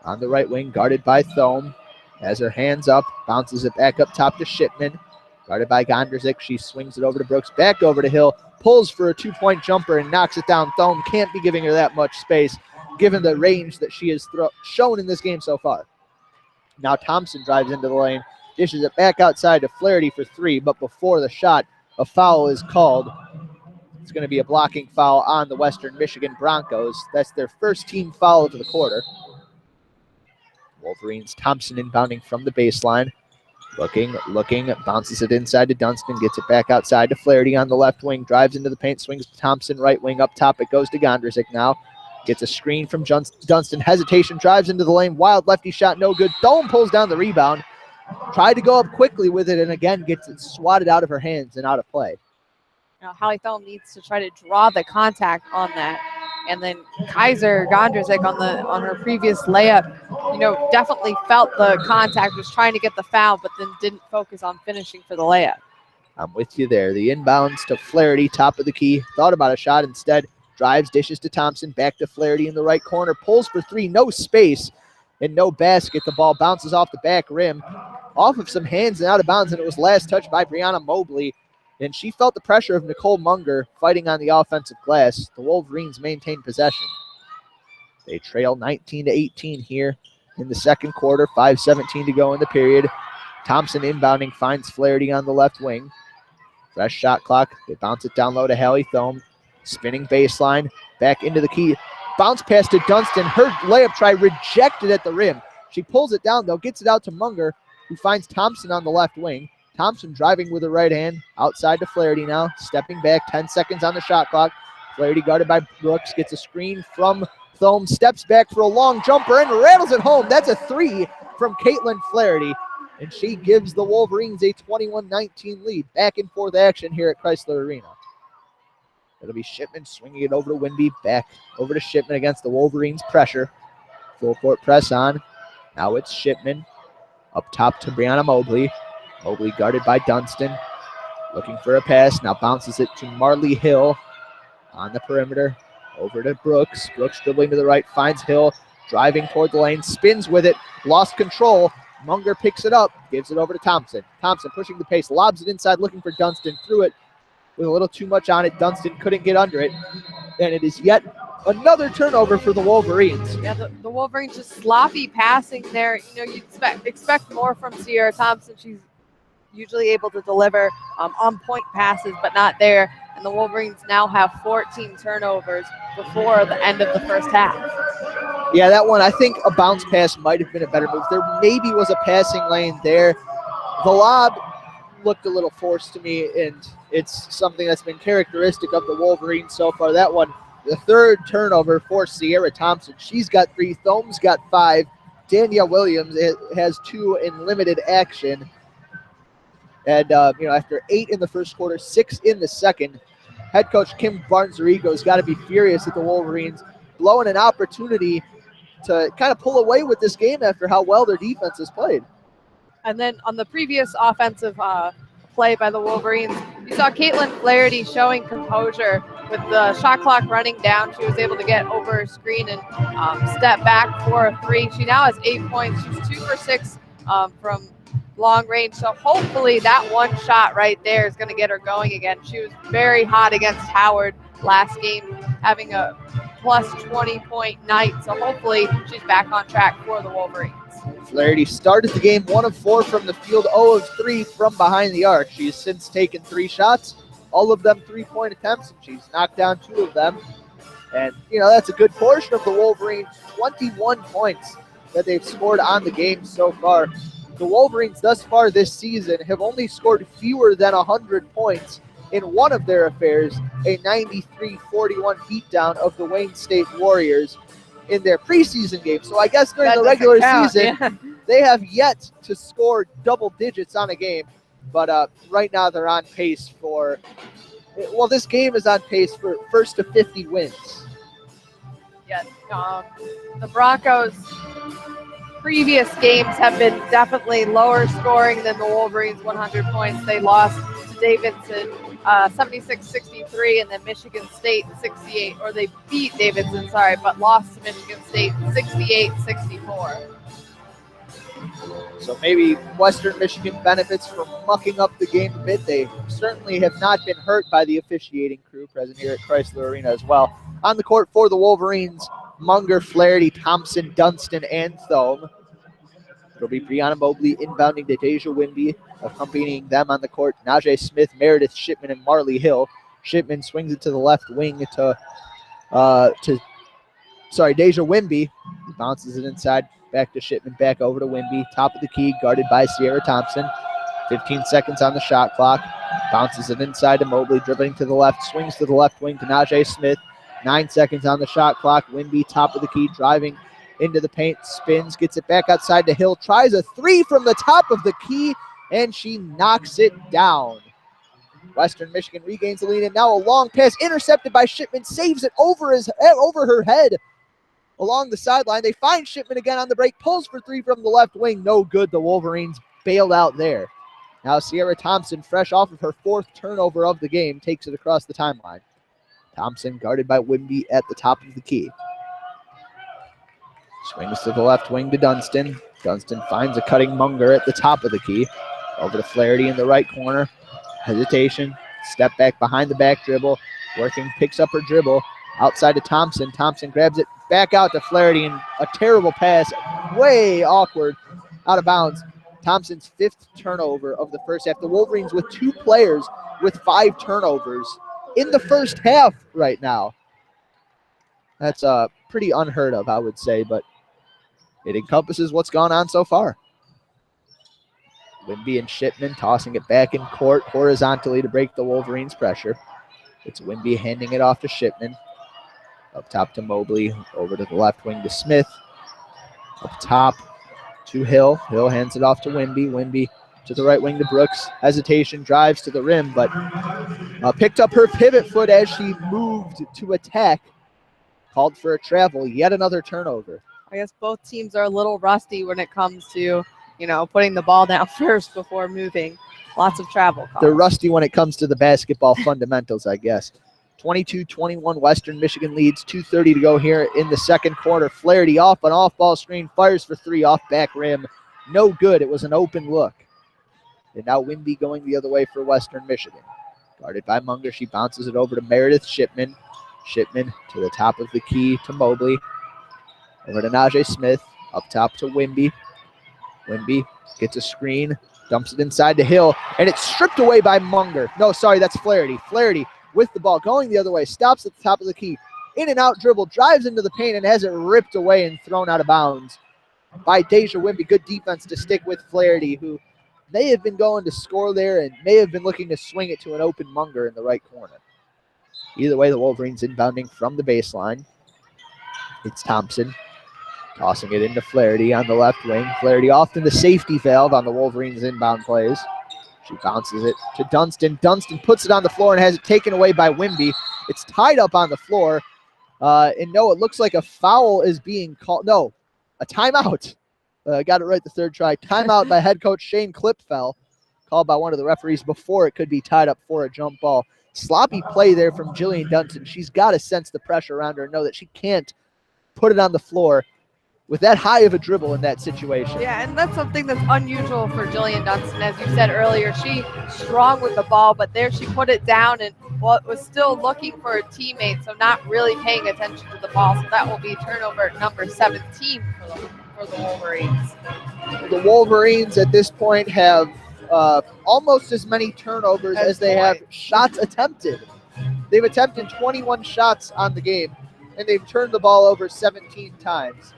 On the right wing, guarded by Thome. Has her hands up, bounces it back up top to Shipman. Guarded by Gondrzik, she swings it over to Brooks, back over to Hill, pulls for a 2-point jumper and knocks it down. Thome can't be giving her that much space, given the range that she has shown in this game so far. Now Thompson drives into the lane, dishes it back outside to Flaherty for 3, but before the shot, a foul is called. It's going to be a blocking foul on the Western Michigan Broncos. That's their first team foul of the quarter. Wolverines, Thompson inbounding from the baseline. Looking, bounces it inside to Dunston, gets it back outside to Flaherty on the left wing, drives into the paint, swings to Thompson, right wing, up top, it goes to Gondrzik now. Gets a screen from Dunston, hesitation, drives into the lane, wild lefty shot, no good. Thome pulls down the rebound, tried to go up quickly with it, and again gets it swatted out of her hands and out of play. Hallie Thome needs to try to draw the contact on that. And then Kaiser Gondrzik on her previous layup, definitely felt the contact, was trying to get the foul, but then didn't focus on finishing for the layup. I'm with you there. The inbounds to Flaherty, top of the key. Thought about a shot instead. Drives, dishes to Thompson. Back to Flaherty in the right corner. Pulls for three. No space and no basket. The ball bounces off the back rim. Off of some hands and out of bounds, and it was last touched by Brianna Mobley. And she felt the pressure of Nicole Munger fighting on the offensive glass. The Wolverines maintain possession. They trail 19-18 here in the second quarter. 5:17 to go in the period. Thompson inbounding, finds Flaherty on the left wing. Fresh shot clock. They bounce it down low to Hallie Thome. Spinning baseline. Back into the key. Bounce pass to Dunston. Her layup try rejected at the rim. She pulls it down, though. Gets it out to Munger, who finds Thompson on the left wing. Thompson driving with the right hand. Outside to Flaherty now. Stepping back. 10 seconds on the shot clock. Flaherty guarded by Brooks. Gets a screen from Thome. Steps back for a long jumper and rattles it home. That's a three from Caitlin Flaherty. And she gives the Wolverines a 21-19 lead. Back and forth action here at Chrysler Arena. It'll be Shipman swinging it over to Wimby. Back over to Shipman against the Wolverines' pressure. Full court press on. Now it's Shipman. Up top to Brianna Mobley. Mobley guarded by Dunston. Looking for a pass. Now bounces it to Marley Hill on the perimeter. Over to Brooks. Brooks dribbling to the right. Finds Hill. Driving toward the lane. Spins with it. Lost control. Munger picks it up, gives it over to Thompson. Thompson pushing the pace, lobs it inside, looking for Dunston. Threw it with a little too much on it. Dunston couldn't get under it. And it is yet another turnover for the Wolverines. Yeah, the Wolverines just sloppy passing there. You know, you'd expect more from Sierra Thompson. She's usually able to deliver on-point passes, but not there. And the Wolverines now have 14 turnovers before the end of the first half. Yeah, that one, I think a bounce pass might have been a better move. There maybe was a passing lane there. The lob looked a little forced to me, and it's something that's been characteristic of the Wolverines so far. That one, the third turnover for Sierra Thompson. She's got 3. Thome's got 5. Danielle Williams has 2 in limited action. And, after 8 in the first quarter, 6 in the second, head coach Kim Barnes-Arrigo's got to be furious at the Wolverines, blowing an opportunity to kind of pull away with this game after how well their defense has played. And then on the previous offensive play by the Wolverines, you saw Caitlin Flaherty showing composure with the shot clock running down. She was able to get over her screen and step back for a 3. She now has 8 points. She's 2 for 6 from long range. So hopefully that one shot right there is going to get her going again. She was very hot against Howard last game, having a plus 20-point night. So hopefully she's back on track for the Wolverines. Flaherty started the game 1 of 4 from the field, 0 of 3 from behind the arc. She's since taken 3 shots, all of them 3-point attempts, and she's knocked down 2 of them. And, that's a good portion of the Wolverines, 21 points that they've scored on the game so far. The Wolverines thus far this season have only scored fewer than 100 points in one of their affairs, a 93-41 beatdown of the Wayne State Warriors in their preseason game. So I guess during the regular season, they have yet to score double digits on a game. But right now they're on pace for, this game is on pace for first to 50 wins. Yes, the Broncos' previous games have been definitely lower scoring than the Wolverines' 100 points. They lost to Davidson 76-63, and then Michigan State 68, or they beat Davidson, but lost to Michigan State 68-64. So maybe Western Michigan benefits from mucking up the game a bit. They certainly have not been hurt by the officiating crew present here at Chrysler Arena as well. On the court for the Wolverines, Munger, Flaherty, Thompson, Dunston, and Thome. It'll be Brianna Mobley inbounding to Deja Wimby. Accompanying them on the court, Najee Smith, Meredith Shipman, and Marley Hill. Shipman swings it to the left wing to Deja Wimby. Bounces it inside, back to Shipman, back over to Wimby. Top of the key, guarded by Sierra Thompson. 15 seconds on the shot clock. Bounces it inside to Mobley, dribbling to the left, swings to the left wing to Najee Smith. 9 seconds on the shot clock. Wimby, top of the key, driving into the paint, spins, gets it back outside to Hill, tries a 3 from the top of the key, and she knocks it down. Western Michigan regains the lead, and now a long pass intercepted by Shipman, saves it over her head along the sideline. They find Shipman again on the break, pulls for 3 from the left wing, no good. The Wolverines bailed out there. Now Sierra Thompson, fresh off of her 4th turnover of the game, takes it across the timeline. Thompson guarded by Wimby at the top of the key. Swings to the left wing to Dunston. Dunston finds a cutting Munger at the top of the key. Over to Flaherty in the right corner. Hesitation. Step back behind the back dribble. Working, picks up her dribble. Outside to Thompson. Thompson grabs it back out to Flaherty, and a terrible pass. Way awkward. Out of bounds. Thompson's 5th turnover of the first half. The Wolverines with 2 players with 5 turnovers in the first half right now. That's pretty unheard of, I would say, but it encompasses what's gone on so far. Wimby and Shipman tossing it back in court horizontally to break the Wolverines' pressure. It's Wimby handing it off to Shipman. Up top to Mobley, over to the left wing to Smith. Up top to Hill. Hill hands it off to Wimby. Wimby to the right wing to Brooks. Hesitation, drives to the rim, but picked up her pivot foot as she moved to attack. Called for a travel. Yet another turnover. I guess both teams are a little rusty when it comes to, putting the ball down first before moving. Lots of travel calls. They're rusty when it comes to the basketball fundamentals, I guess. 22-21, Western Michigan leads. 2:30 to go here in the second quarter. Flaherty off an off-ball screen, fires for 3 off back rim. No good. It was an open look. And now Wimby going the other way for Western Michigan. Guarded by Munger. She bounces it over to Meredith Shipman. Shipman to the top of the key to Mobley. Over to Najee Smith. Up top to Wimby. Wimby gets a screen. Dumps it inside to Hill. And it's stripped away by Munger. No, sorry, that's Flaherty. Flaherty with the ball going the other way. Stops at the top of the key. In and out dribble. Drives into the paint and has it ripped away and thrown out of bounds by Deja Wimby. Good defense to stick with Flaherty, who may have been going to score there and may have been looking to swing it to an open Munger in the right corner. Either way, the Wolverines inbounding from the baseline. It's Thompson tossing it into Flaherty on the left wing. Flaherty often the safety valve on the Wolverines' inbound plays. She bounces it to Dunston. Dunston puts it on the floor and has it taken away by Wimby. It's tied up on the floor. And no, it looks like a foul is being called. No, a timeout. Got it right the third try. Timeout by head coach Shane Klipfel. Called by one of the referees before it could be tied up for a jump ball. Sloppy play there from Jillian Dunston. She's got to sense the pressure around her and know that she can't put it on the floor with that high of a dribble in that situation. Yeah, and that's something that's unusual for Jillian Dunston. As you said earlier, she's strong with the ball, but there she put it down and was still looking for a teammate, so not really paying attention to the ball. So that will be turnover number 17 for the Wolverines. The Wolverines at this point have almost as many turnovers as they have shots attempted. They've attempted 21 shots on the game, and they've turned the ball over 17 times.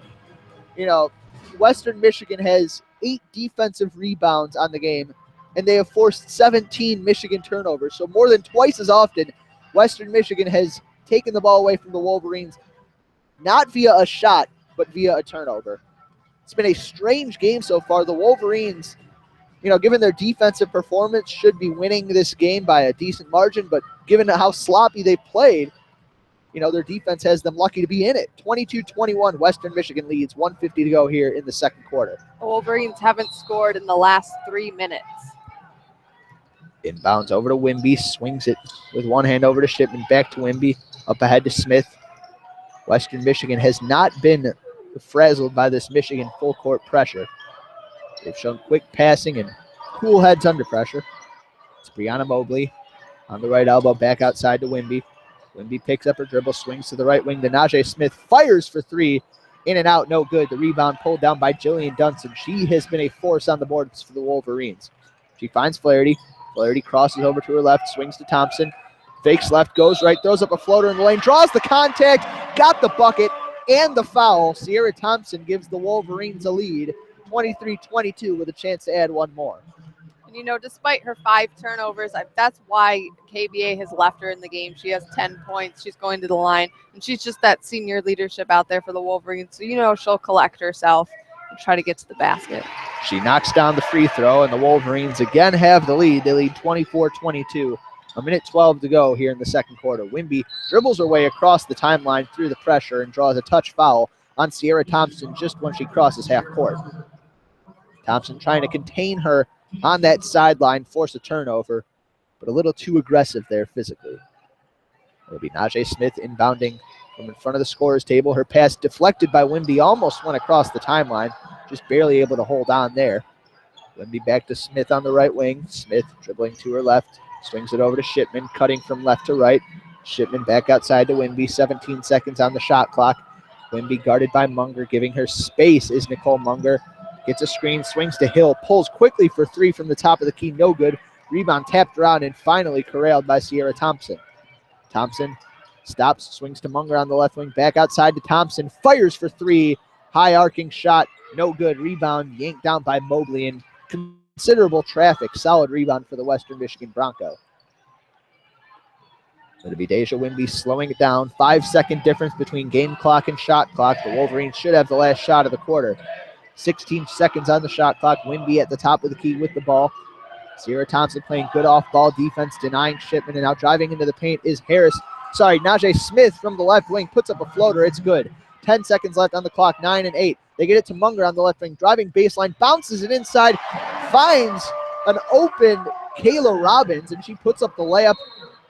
Western Michigan has 8 defensive rebounds on the game, and they have forced 17 Michigan turnovers. So more than twice as often, Western Michigan has taken the ball away from the Wolverines, not via a shot, but via a turnover. It's been a strange game so far. The Wolverines, given their defensive performance, should be winning this game by a decent margin, but given how sloppy they played, their defense has them lucky to be in it. 22-21, Western Michigan leads. 1:50 to go here in the second quarter. The Wolverines haven't scored in the last 3 minutes. Inbounds over to Wimby, swings it with one hand over to Shipman, back to Wimby, up ahead to Smith. Western Michigan has not been frazzled by this Michigan full court pressure. They've shown quick passing and cool heads under pressure. It's Brianna Mobley on the right elbow, back outside to Wimby. Wimby picks up her dribble, swings to the right wing to Najee Smith, fires for 3, in and out, no good. The rebound pulled down by Jillian Dunston. She has been a force on the boards for the Wolverines. She finds Flaherty. Flaherty crosses over to her left, swings to Thompson, fakes left, goes right, throws up a floater in the lane, draws the contact, got the bucket and the foul. Sierra Thompson gives the Wolverines a lead, 23-22, with a chance to add one more. And, despite her 5 turnovers, that's why KBA has left her in the game. She has 10 points. She's going to the line, and she's just that senior leadership out there for the Wolverines. So, she'll collect herself and try to get to the basket. She knocks down the free throw, and the Wolverines again have the lead. They lead 24-22. 1:12 to go here in the second quarter. Wimby dribbles her way across the timeline through the pressure and draws a touch foul on Sierra Thompson just when she crosses half court. Thompson trying to contain her on that sideline, force a turnover, but a little too aggressive there physically. It'll be Najee Smith inbounding from in front of the scorer's table. Her pass deflected by Wimby, almost went across the timeline, just barely able to hold on there. Wimby back to Smith on the right wing. Smith dribbling to her left, swings it over to Shipman, cutting from left to right. Shipman back outside to Wimby, 17 seconds on the shot clock. Wimby guarded by Munger, giving her space is Nicole Munger. Gets a screen, swings to Hill, pulls quickly for three from the top of the key, no good. Rebound tapped around and finally corralled by Sierra Thompson. Thompson stops, swings to Munger on the left wing, back outside to Thompson, fires for three, high arcing shot, no good. Rebound yanked down by Mobley, and considerable traffic. Solid rebound for the Western Michigan Bronco. It'll be Deja Wimby slowing it down. 5-second difference between game clock and shot clock. The Wolverines should have the last shot of the quarter. 16 seconds on the shot clock. Wimby at the top of the key with the ball. Sierra Thompson playing good off-ball defense, denying Shipman, and now driving into the paint is Najee Smith from the left wing puts up a floater. It's good. 10 seconds left on the clock, 9 and 8. They get it to Munger on the left wing, driving baseline, bounces it inside, finds an open Kayla Robbins, and she puts up the layup.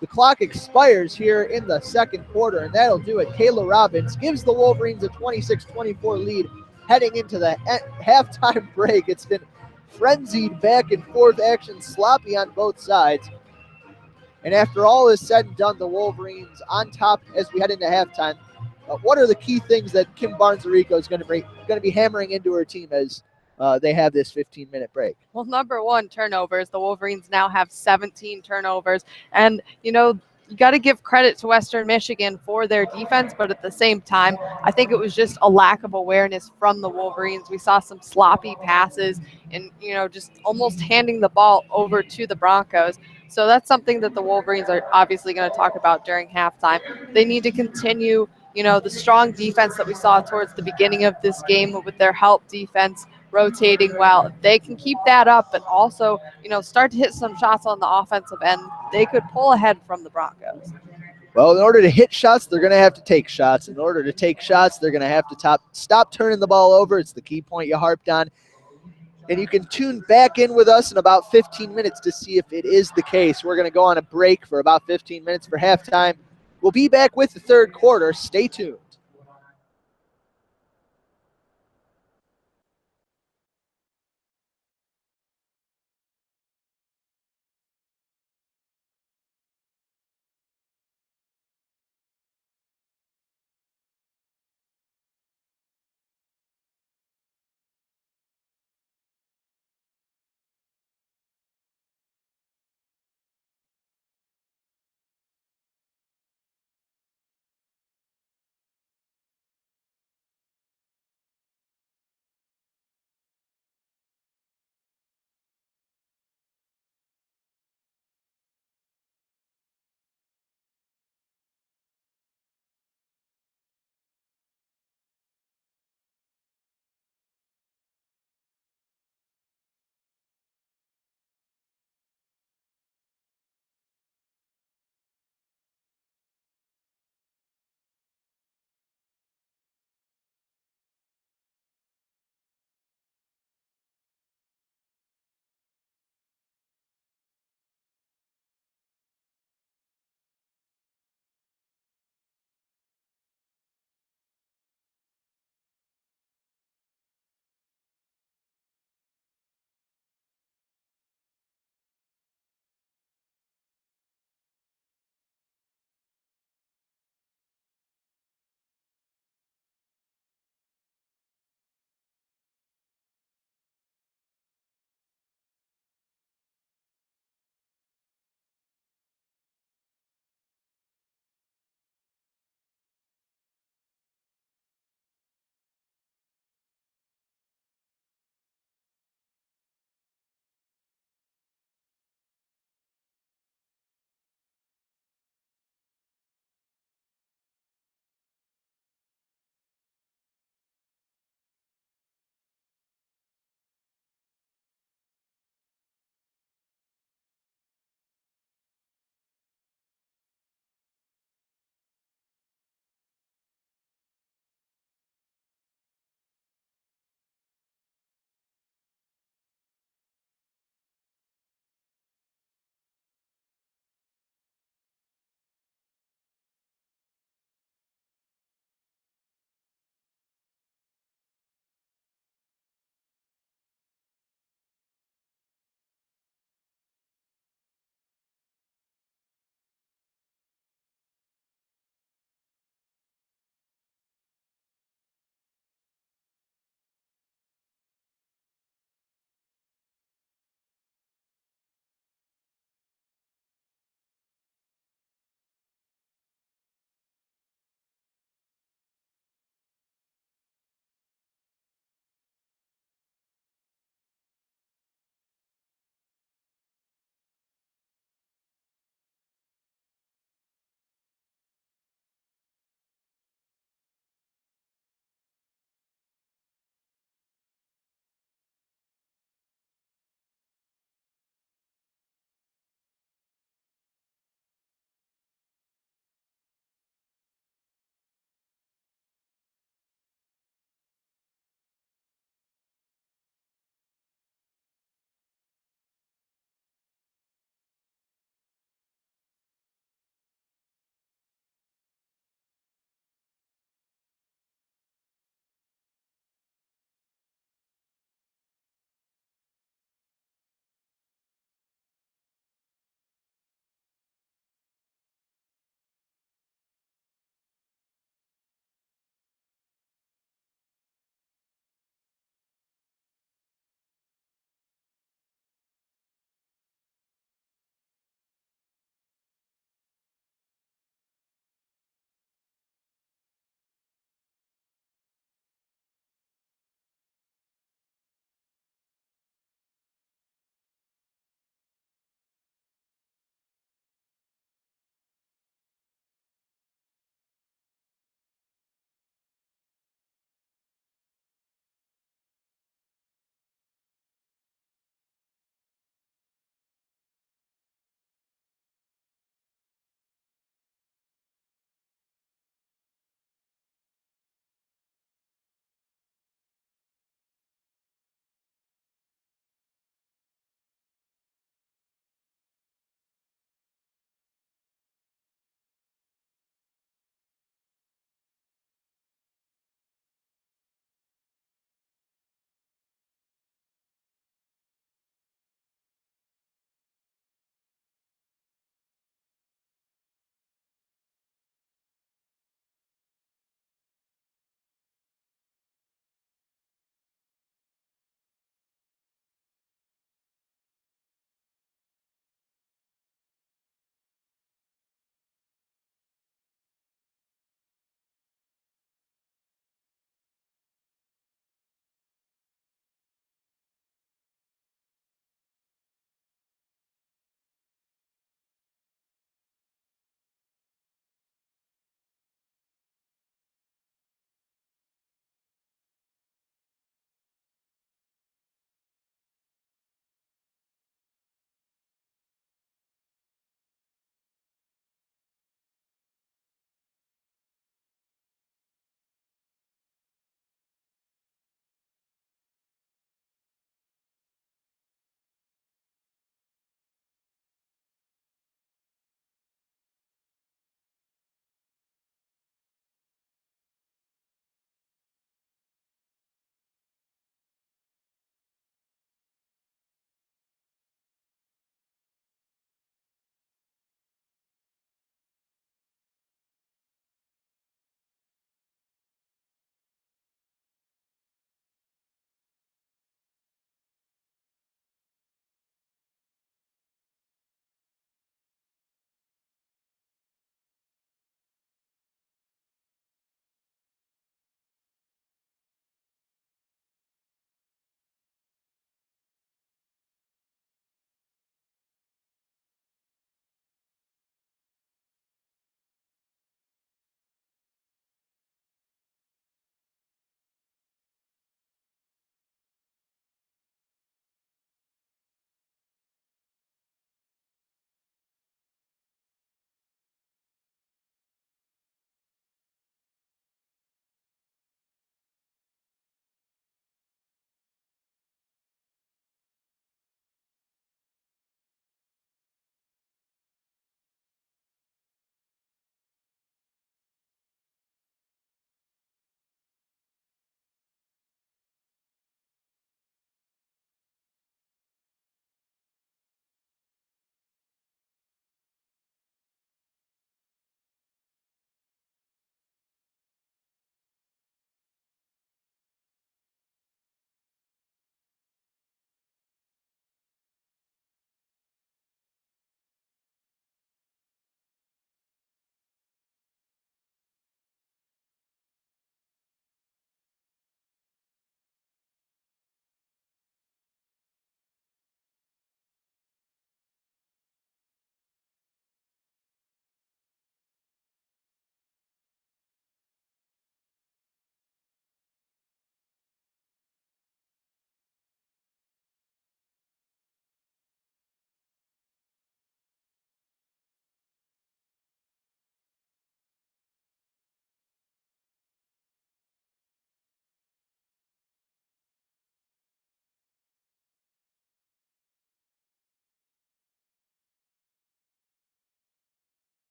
The clock expires here in the second quarter, and that'll do it. Kayla Robbins gives the Wolverines a 26-24 lead heading into the halftime break. It's been frenzied back and forth action, sloppy on both sides. And after all is said and done, the Wolverines on top as we head into halftime. What are the key things that Kim Barnes-Arico is going to be hammering into her team as they have this 15-minute break? Well, number one, turnovers. The Wolverines now have 17 turnovers. And, you got to give credit to Western Michigan for their defense, but at the same time, I think it was just a lack of awareness from the Wolverines. We saw some sloppy passes and, just almost handing the ball over to the Broncos. So that's something that the Wolverines are obviously going to talk about during halftime. They need to continue, the strong defense that we saw towards the beginning of this game with their help defense rotating well. If they can keep that up and also, start to hit some shots on the offensive end, they could pull ahead from the Broncos. Well, in order to hit shots, they're going to have to take shots. In order to take shots, they're going to have to stop turning the ball over. It's the key point you harped on. And you can tune back in with us in about 15 minutes to see if it is the case. We're going to go on a break for about 15 minutes for halftime. We'll be back with the third quarter. Stay tuned.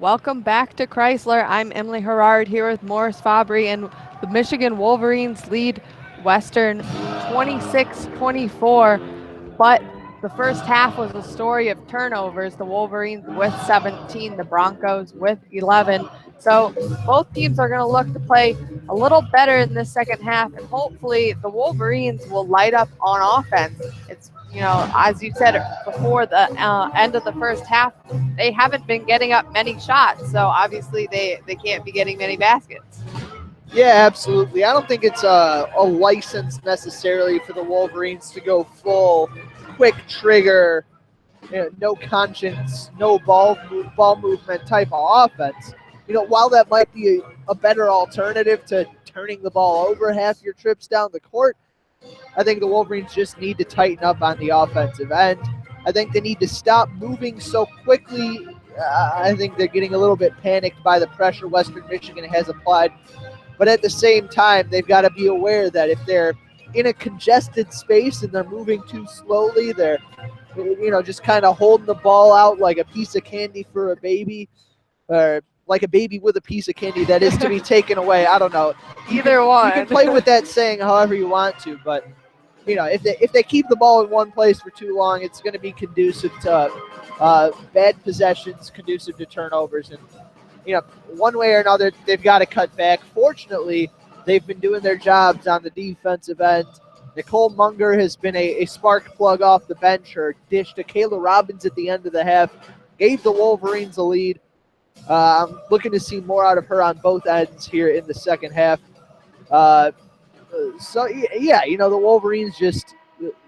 Welcome back to Chrysler. I'm Emily Herard here with Morris Fabry, and the Michigan Wolverines lead Western 26-24. But the first half was a story of turnovers. The Wolverines with 17, the Broncos with 11. So both teams are going to look to play a little better in this second half, and hopefully the Wolverines will light up on offense. It's, as you said before the end of the first half, they haven't been getting up many shots, so obviously they can't be getting many baskets. Yeah, absolutely. I don't think it's a license necessarily for the Wolverines to go full quick trigger, no conscience, no ball movement type of offense. While that might be a better alternative to turning the ball over half your trips down the court, I think the Wolverines just need to tighten up on the offensive end. I think they need to stop moving so quickly. I think they're getting a little bit panicked by the pressure Western Michigan has applied. But at the same time, they've got to be aware that if they're in a congested space and they're moving too slowly, they're just kind of holding the ball out like a piece of candy for a baby, or like a baby with a piece of candy that is to be taken away. I don't know. Either one. You can play with that saying however you want to, but if they keep the ball in one place for too long, it's going to be conducive to bad possessions, conducive to turnovers, and one way or another, they've got to cut back. Fortunately, they've been doing their jobs on the defensive end. Nicole Munger has been a spark plug off the bench. Her dish to Kayla Robbins at the end of the half gave the Wolverines a lead. I'm looking to see more out of her on both ends here in the second half. The Wolverines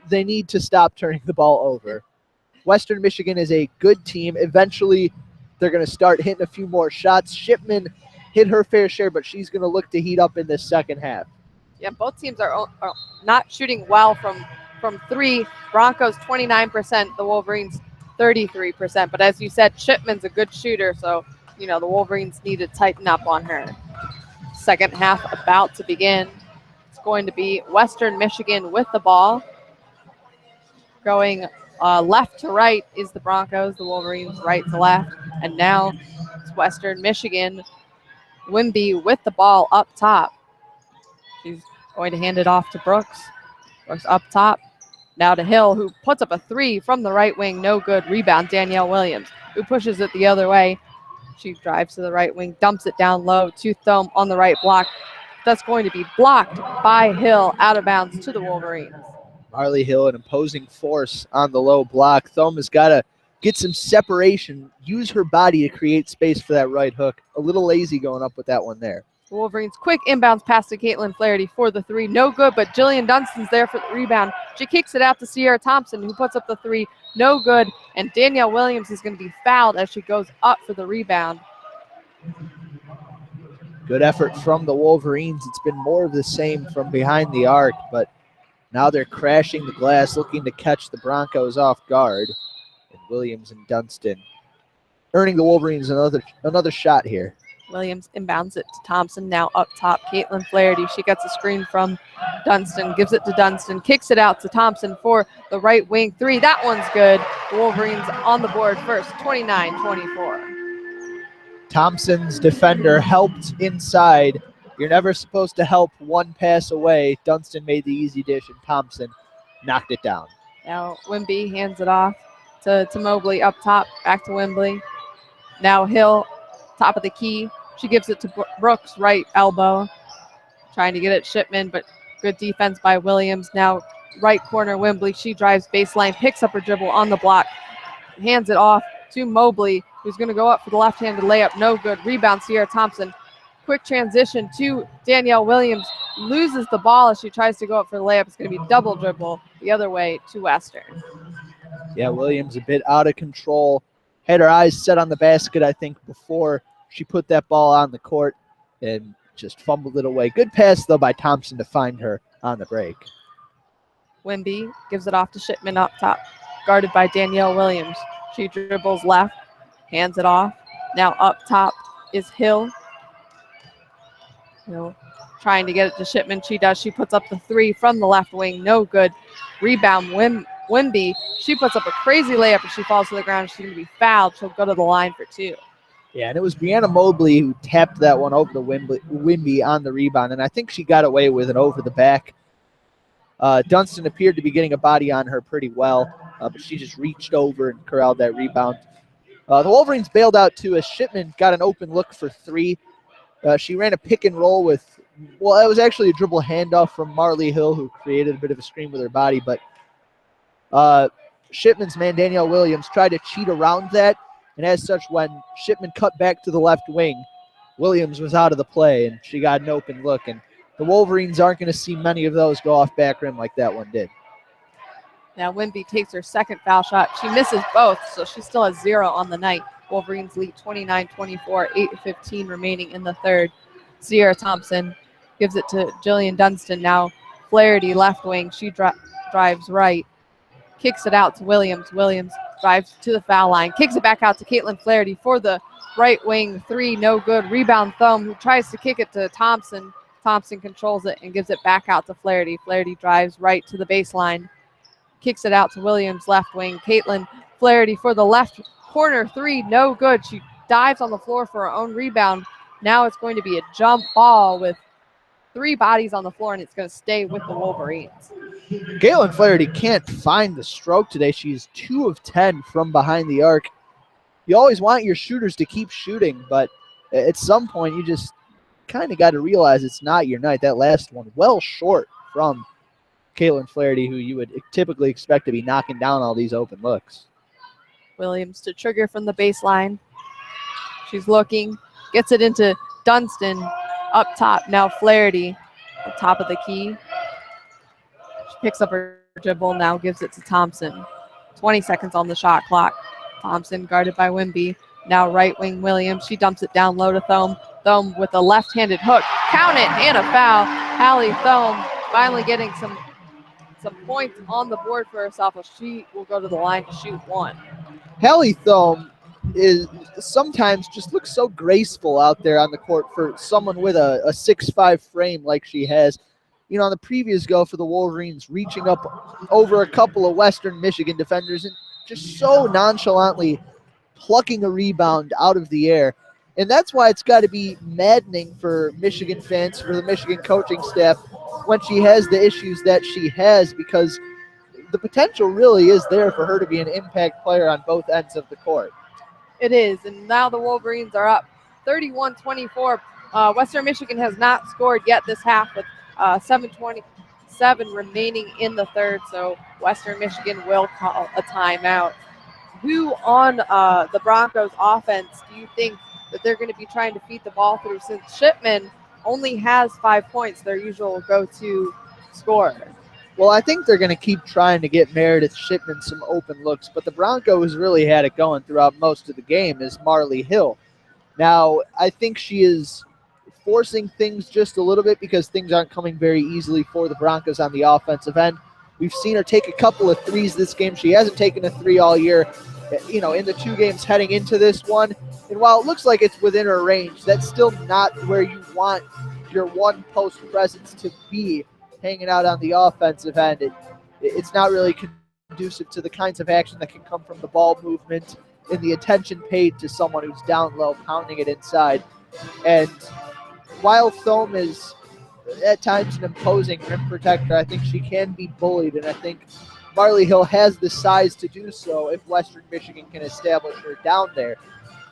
they need to stop turning the ball over. Western Michigan is a good team. Eventually, they're going to start hitting a few more shots. Shipman hit her fair share, but she's going to look to heat up in the second half. Yeah, both teams are not shooting well from three. Broncos 29%, the Wolverines 33%. But as you said, Shipman's a good shooter, so the Wolverines need to tighten up on her. Second half about to begin. It's going to be Western Michigan with the ball. Going left to right is the Broncos, the Wolverines right to left. And now it's Western Michigan. Wimby with the ball up top. She's going to hand it off to Brooks. Brooks up top. Now to Hill, who puts up a three from the right wing. No good. Rebound, Danielle Williams, who pushes it the other way. She drives to the right wing, dumps it down low to Thome on the right block. That's going to be blocked by Hill, out of bounds to the Wolverines. Marley Hill, an imposing force on the low block. Thome has got to get some separation, use her body to create space for that right hook. A little lazy going up with that one there. The Wolverines quick inbounds pass to Caitlin Flaherty for the three. No good, but Jillian Dunstan's there for the rebound. She kicks it out to Sierra Thompson, who puts up the three. No good, and Danielle Williams is going to be fouled as she goes up for the rebound. Good effort from the Wolverines. It's been more of the same from behind the arc, but now they're crashing the glass, looking to catch the Broncos off guard. And Williams and Dunstan earning the Wolverines another shot here. Williams inbounds it to Thompson. Now up top, Caitlin Flaherty. She gets a screen from Dunstan, gives it to Dunstan, kicks it out to Thompson for the right wing three. That one's good. The Wolverines on the board first, 29-24. Thompson's defender helped inside. You're never supposed to help one pass away. Dunstan made the easy dish, and Thompson knocked it down. Now Wimby hands it off to Mobley up top, back to Wimby. Now Hill, top of the key. She gives it to Brooks, right elbow. Trying to get it Shipman, but good defense by Williams. Now right corner, Wimby. She drives baseline, picks up her dribble on the block, hands it off to Mobley, who's going to go up for the left-handed layup. No good. Rebound, Sierra Thompson. Quick transition to Danielle Williams. Loses the ball as she tries to go up for the layup. It's going to be double dribble the other way to Western. Yeah, Williams a bit out of control. Had her eyes set on the basket, I think, before she put that ball on the court and just fumbled it away. Good pass, though, by Thompson to find her on the break. Wimby gives it off to Shipman up top, guarded by Danielle Williams. She dribbles left, hands it off. Now up top is Hill. Hill trying to get it to Shipman. She does. She puts up the three from the left wing. No good. Rebound, Wimby. She puts up a crazy layup and she falls to the ground. She's going to be fouled. She'll go to the line for two. Yeah, and it was Brianna Mobley who tapped that one over to Wimby on the rebound, and I think she got away with it over the back. Dunston appeared to be getting a body on her pretty well, but she just reached over and corralled that rebound. The Wolverines bailed out too as Shipman got an open look for three. She ran a pick and roll with, well, it was actually a dribble handoff from Marley Hill, who created a bit of a screen with her body, but Shipman's man, Danielle Williams, tried to cheat around that, and as such, when Shipman cut back to the left wing, Williams was out of the play, and she got an open look, and the Wolverines aren't going to see many of those go off back rim like that one did. Now Wimby takes her second foul shot. She misses both, so she still has 0 on the night. Wolverines lead 29-24, 8:15 remaining in the third. Sierra Thompson gives it to Jillian Dunston. Now Flaherty left wing. She drives right. Kicks it out to Williams. Williams drives to the foul line. Kicks it back out to Caitlin Flaherty for the right wing three. No good. Rebound Thome, who tries to kick it to Thompson. Thompson controls it and gives it back out to Flaherty. Flaherty drives right to the baseline. Kicks it out to Williams left wing. Caitlin Flaherty for the left corner three. No good. She dives on the floor for her own rebound. Now it's going to be a jump ball with 3 bodies on the floor, and it's going to stay with the Wolverines. Caitlin Flaherty can't find the stroke today. She's 2 of 10 from behind the arc. You always want your shooters to keep shooting, but at some point you just kind of got to realize it's not your night. That last one well short from Caitlin Flaherty, who you would typically expect to be knocking down all these open looks. Williams to trigger from the baseline. She's looking, gets it into Dunston up top. Now Flaherty at top of the key. She picks up her dribble, now gives it to Thompson. 20 seconds on the shot clock. Thompson guarded by Wimby. Now right wing Williams. She dumps it down low to Thome. Thome with a left-handed hook. Count it, and a foul. Hallie Thome finally getting some points on the board for herself. She will go to the line to shoot 1. Hallie Thome is sometimes just looks so graceful out there on the court for someone with a 6'5" frame like she has. You know, on the previous go for the Wolverines, reaching up over a couple of Western Michigan defenders and just so nonchalantly plucking a rebound out of the air. And that's why it's got to be maddening for Michigan fans, for the Michigan coaching staff, when she has the issues that she has, because the potential really is there for her to be an impact player on both ends of the court. It is, and now the Wolverines are up 31-24. Western Michigan has not scored yet this half with 7:27 remaining in the third, so Western Michigan will call a timeout. Who on the Broncos offense do you think that they're going to be trying to feed the ball through, since Shipman only has 5 points, their usual go-to scorer? Well, I think they're going to keep trying to get Meredith Shipman some open looks, but the Broncos really had it going throughout most of the game is Marley Hill. Now, I think she is forcing things just a little bit because things aren't coming very easily for the Broncos on the offensive end. We've seen her take a couple of threes this game. She hasn't taken a 3 all year, you know, in the 2 games heading into this one. And while it looks like it's within her range, that's still not where you want your one-post presence to be hanging out on the offensive end. It's not really conducive to the kinds of action that can come from the ball movement and the attention paid to someone who's down low, pounding it inside. And while Thome is at times an imposing rim protector, I think she can be bullied, and I think Marley Hill has the size to do so if Western Michigan can establish her down there.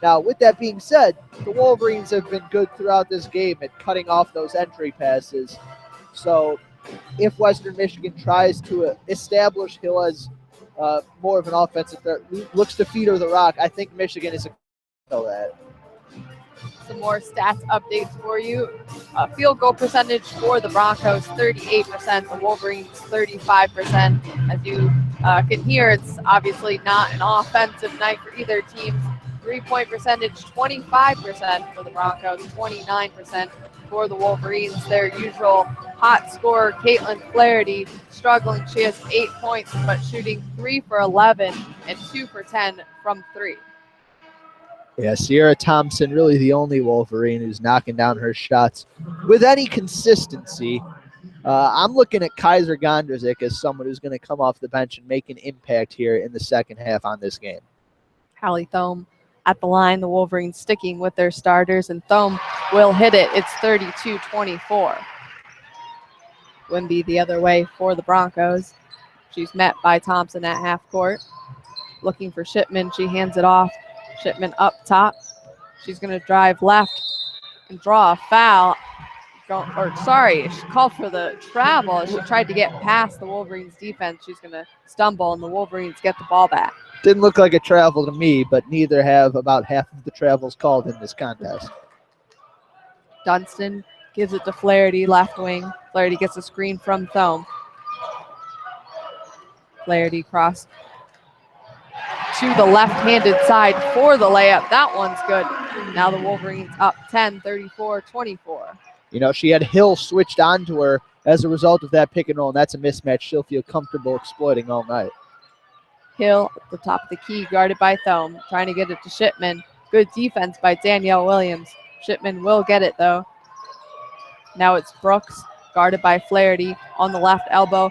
Now, with that being said, the Wolverines have been good throughout this game at cutting off those entry passes. So if Western Michigan tries to establish Hill as more of an offensive threat, looks to feed her the rock, I think Michigan is a know that. Some more stats updates for you. Field goal percentage for the Broncos, 38%. The Wolverines, 35%. As you can hear, it's obviously not an offensive night for either team. 3-point percentage, 25% for the Broncos, 29% for the Wolverines. Their usual hot scorer, Caitlin Flaherty, struggling. She has 8 points, but shooting 3 for 11 and 2 for 10 from 3. Yeah, Sierra Thompson, really the only Wolverine who's knocking down her shots with any consistency. I'm looking at Kaiser Gondrzik as someone who's going to come off the bench and make an impact here in the second half on this game. Hallie Thome at the line. The Wolverines sticking with their starters, and Thome will hit it. It's 32-24. Wimby the other way for the Broncos. She's met by Thompson at half court. Looking for Shipman. She hands it off. Shipman up top. She's going to drive left and draw a foul. She called for the travel. She tried to get past the Wolverines defense. She's going to stumble, and the Wolverines get the ball back. Didn't look like a travel to me, but neither have about half of the travels called in this contest. Dunston gives it to Flaherty, left wing. Flaherty gets a screen from Thome. Flaherty cross to the left-handed side for the layup. That one's good. Now the Wolverines up 10, 34-24. You know, she had Hill switched onto her as a result of that pick and roll, and that's a mismatch she'll feel comfortable exploiting all night. Hill at the top of the key, guarded by Thome, trying to get it to Shipman. Good defense by Danielle Williams. Shipman will get it, though. Now it's Brooks, guarded by Flaherty on the left elbow.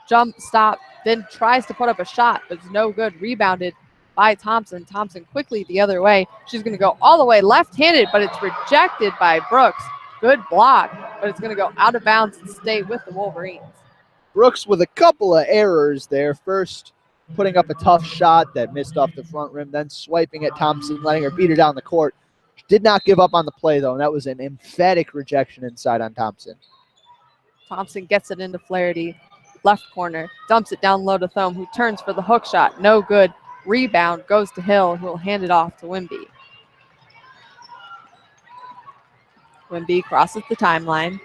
Jump, stop, then tries to put up a shot, but it's no good. Rebounded by Thompson. Thompson quickly the other way. She's going to go all the way left-handed, but it's rejected by Brooks. Good block, but it's going to go out of bounds and stay with the Wolverines. Brooks with a couple of errors there. First, putting up a tough shot that missed off the front rim, then swiping at Thompson, letting her beat her down the court. She did not give up on the play, though, and that was an emphatic rejection inside on Thompson. Thompson gets it into Flaherty. Left corner, dumps it down low to Thome, who turns for the hook shot. No good. Rebound goes to Hill, who will hand it off to Wimby. Wimby crosses the timeline.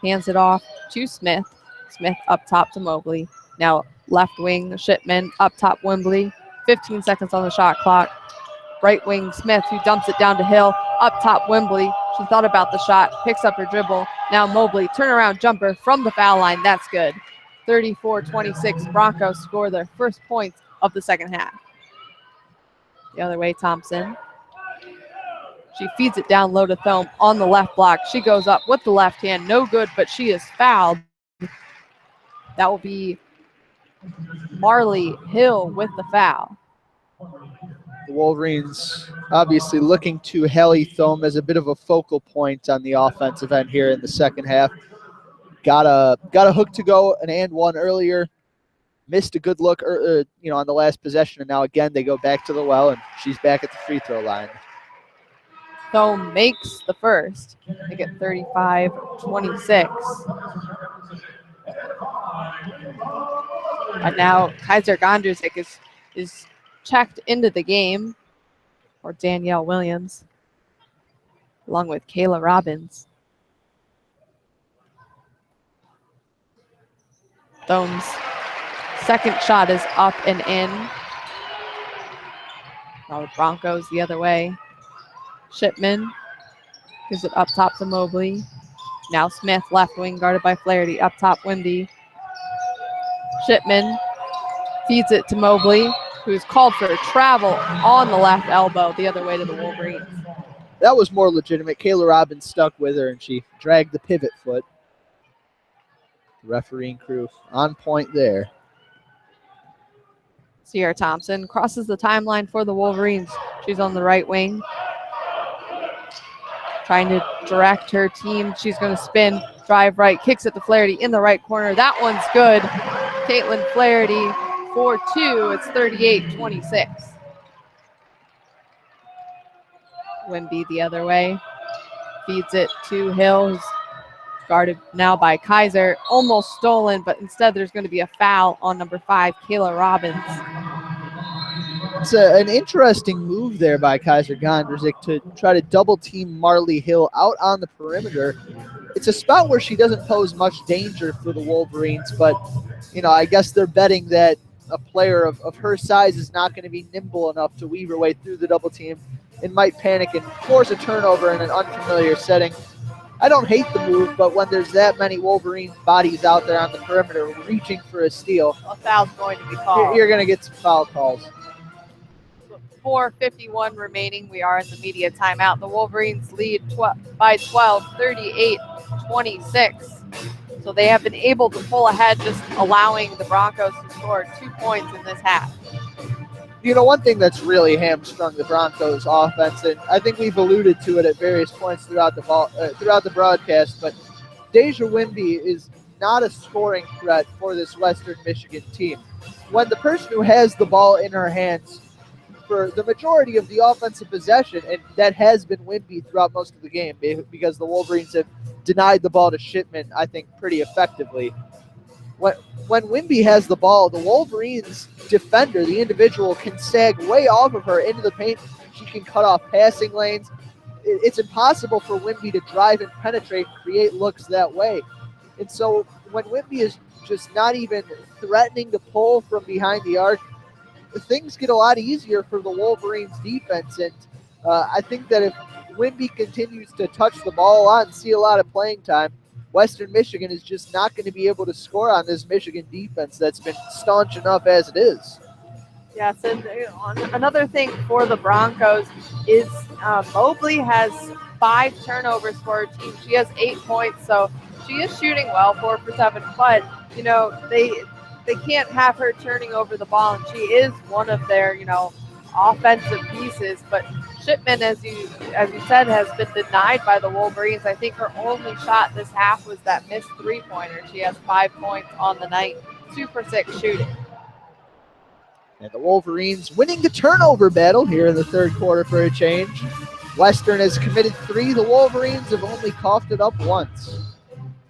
Hands it off to Smith. Smith up top to Mobley. Now left wing, Shipman. Up top, Wimbley. 15 seconds on the shot clock. Right wing, Smith, who dumps it down to Hill. Up top, Wimbley. She thought about the shot, picks up her dribble. Now Mobley, turnaround jumper from the foul line. That's good. 34-26. Broncos score their first points of the second half. The other way, Thompson. She feeds it down low to Thome on the left block. She goes up with the left hand. No good, but she is fouled. That will be Marley Hill with the foul. The Wolverines obviously looking to Hallie Thome as a bit of a focal point on the offensive end here in the second half. Got a hook to go, an and one earlier. Missed a good look on the last possession, and now again they go back to the well, and she's back at the free throw line. Thome makes the first. They get 35-26. And now Kaiser Gondrzik is checked into the game, or Danielle Williams, along with Kayla Robbins. Thome's second shot is up and in. Now the Broncos the other way. Shipman gives it up top to Mobley. Now Smith, left wing, guarded by Flaherty. Up top, Wimby. Shipman feeds it to Mobley, who's called for a travel on the left elbow the other way to the Wolverines. That was more legitimate. Kayla Robbins stuck with her, and she dragged the pivot foot. The refereeing crew on point there. Sierra Thompson crosses the timeline for the Wolverines. She's on the right wing, trying to direct her team. She's going to spin, drive right, kicks it to Flaherty in the right corner. That one's good. Caitlin Flaherty for two. It's 38-26. Wimby the other way. Feeds it to Hill, who's guarded now by Kaiser. Almost stolen, but instead there's going to be a foul on number 5, Kayla Robbins. It's an interesting move there by Kaiser Gondrzik to try to double team Marley Hill out on the perimeter. It's a spot where she doesn't pose much danger for the Wolverines, but I guess they're betting that a player of her size is not going to be nimble enough to weave her way through the double team and might panic and force a turnover in an unfamiliar setting. I don't hate the move, but when there's that many Wolverine bodies out there on the perimeter reaching for a steal, A foul's going to be called. You're going to get some foul calls. 4:51 remaining. We are in the media timeout. The Wolverines lead by 12, 38-26. So they have been able to pull ahead, just allowing the Broncos to score 2 points in this half. one thing that's really hamstrung the Broncos offense, and I think we've alluded to it at various points throughout the broadcast, but Deja Wimby is not a scoring threat for this Western Michigan team. When the person who has the ball in her hands for the majority of the offensive possession, and that has been Wimby throughout most of the game because the Wolverines have denied the ball to Shipman, I think, pretty effectively. When Wimby has the ball, the Wolverines defender, the individual, can sag way off of her into the paint. She can cut off passing lanes. It's impossible for Wimby to drive and penetrate and create looks that way. And so when Wimby is just not even threatening to pull from behind the arc, things get a lot easier for the Wolverines defense. And I think that if Wimby continues to touch the ball a lot and see a lot of playing time, Western Michigan is just not going to be able to score on this Michigan defense that's been staunch enough as it is. Yes, and another thing for the Broncos is Mobley has 5 turnovers for her team. She has 8 points, so she is shooting well, 4 for 7. But they can't have her turning over the ball, and she is one of their offensive pieces. But Shipman, as you said, has been denied by the Wolverines. I think her only shot this half was that missed 3-pointer. She has 5 points on the night, 2 for 6 shooting. And the Wolverines winning the turnover battle here in the third quarter for a change. Western has committed 3. The Wolverines have only coughed it up once.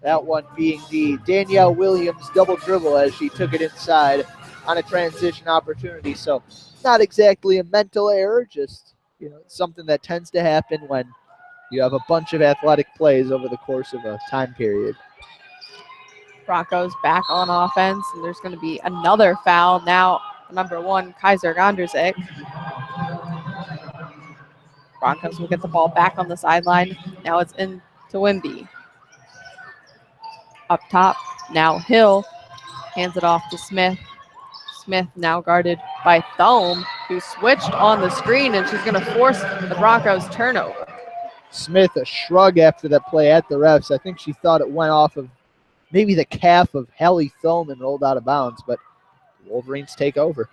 That one being the Danielle Williams double dribble as she took it inside on a transition opportunity. So not exactly a mental error, just something that tends to happen when you have a bunch of athletic plays over the course of a time period. Broncos back on offense, and there's going to be another foul now. Number 1, Kaiser Gondrzik. Broncos will get the ball back on the sideline. Now it's in to Wimby. Up top, now Hill hands it off to Smith. Smith now guarded by Thome, who switched on the screen, and she's going to force the Broncos turnover. Smith, a shrug after that play at the refs. I think she thought it went off of maybe the calf of Hallie Thome and rolled out of bounds, but Wolverines take over.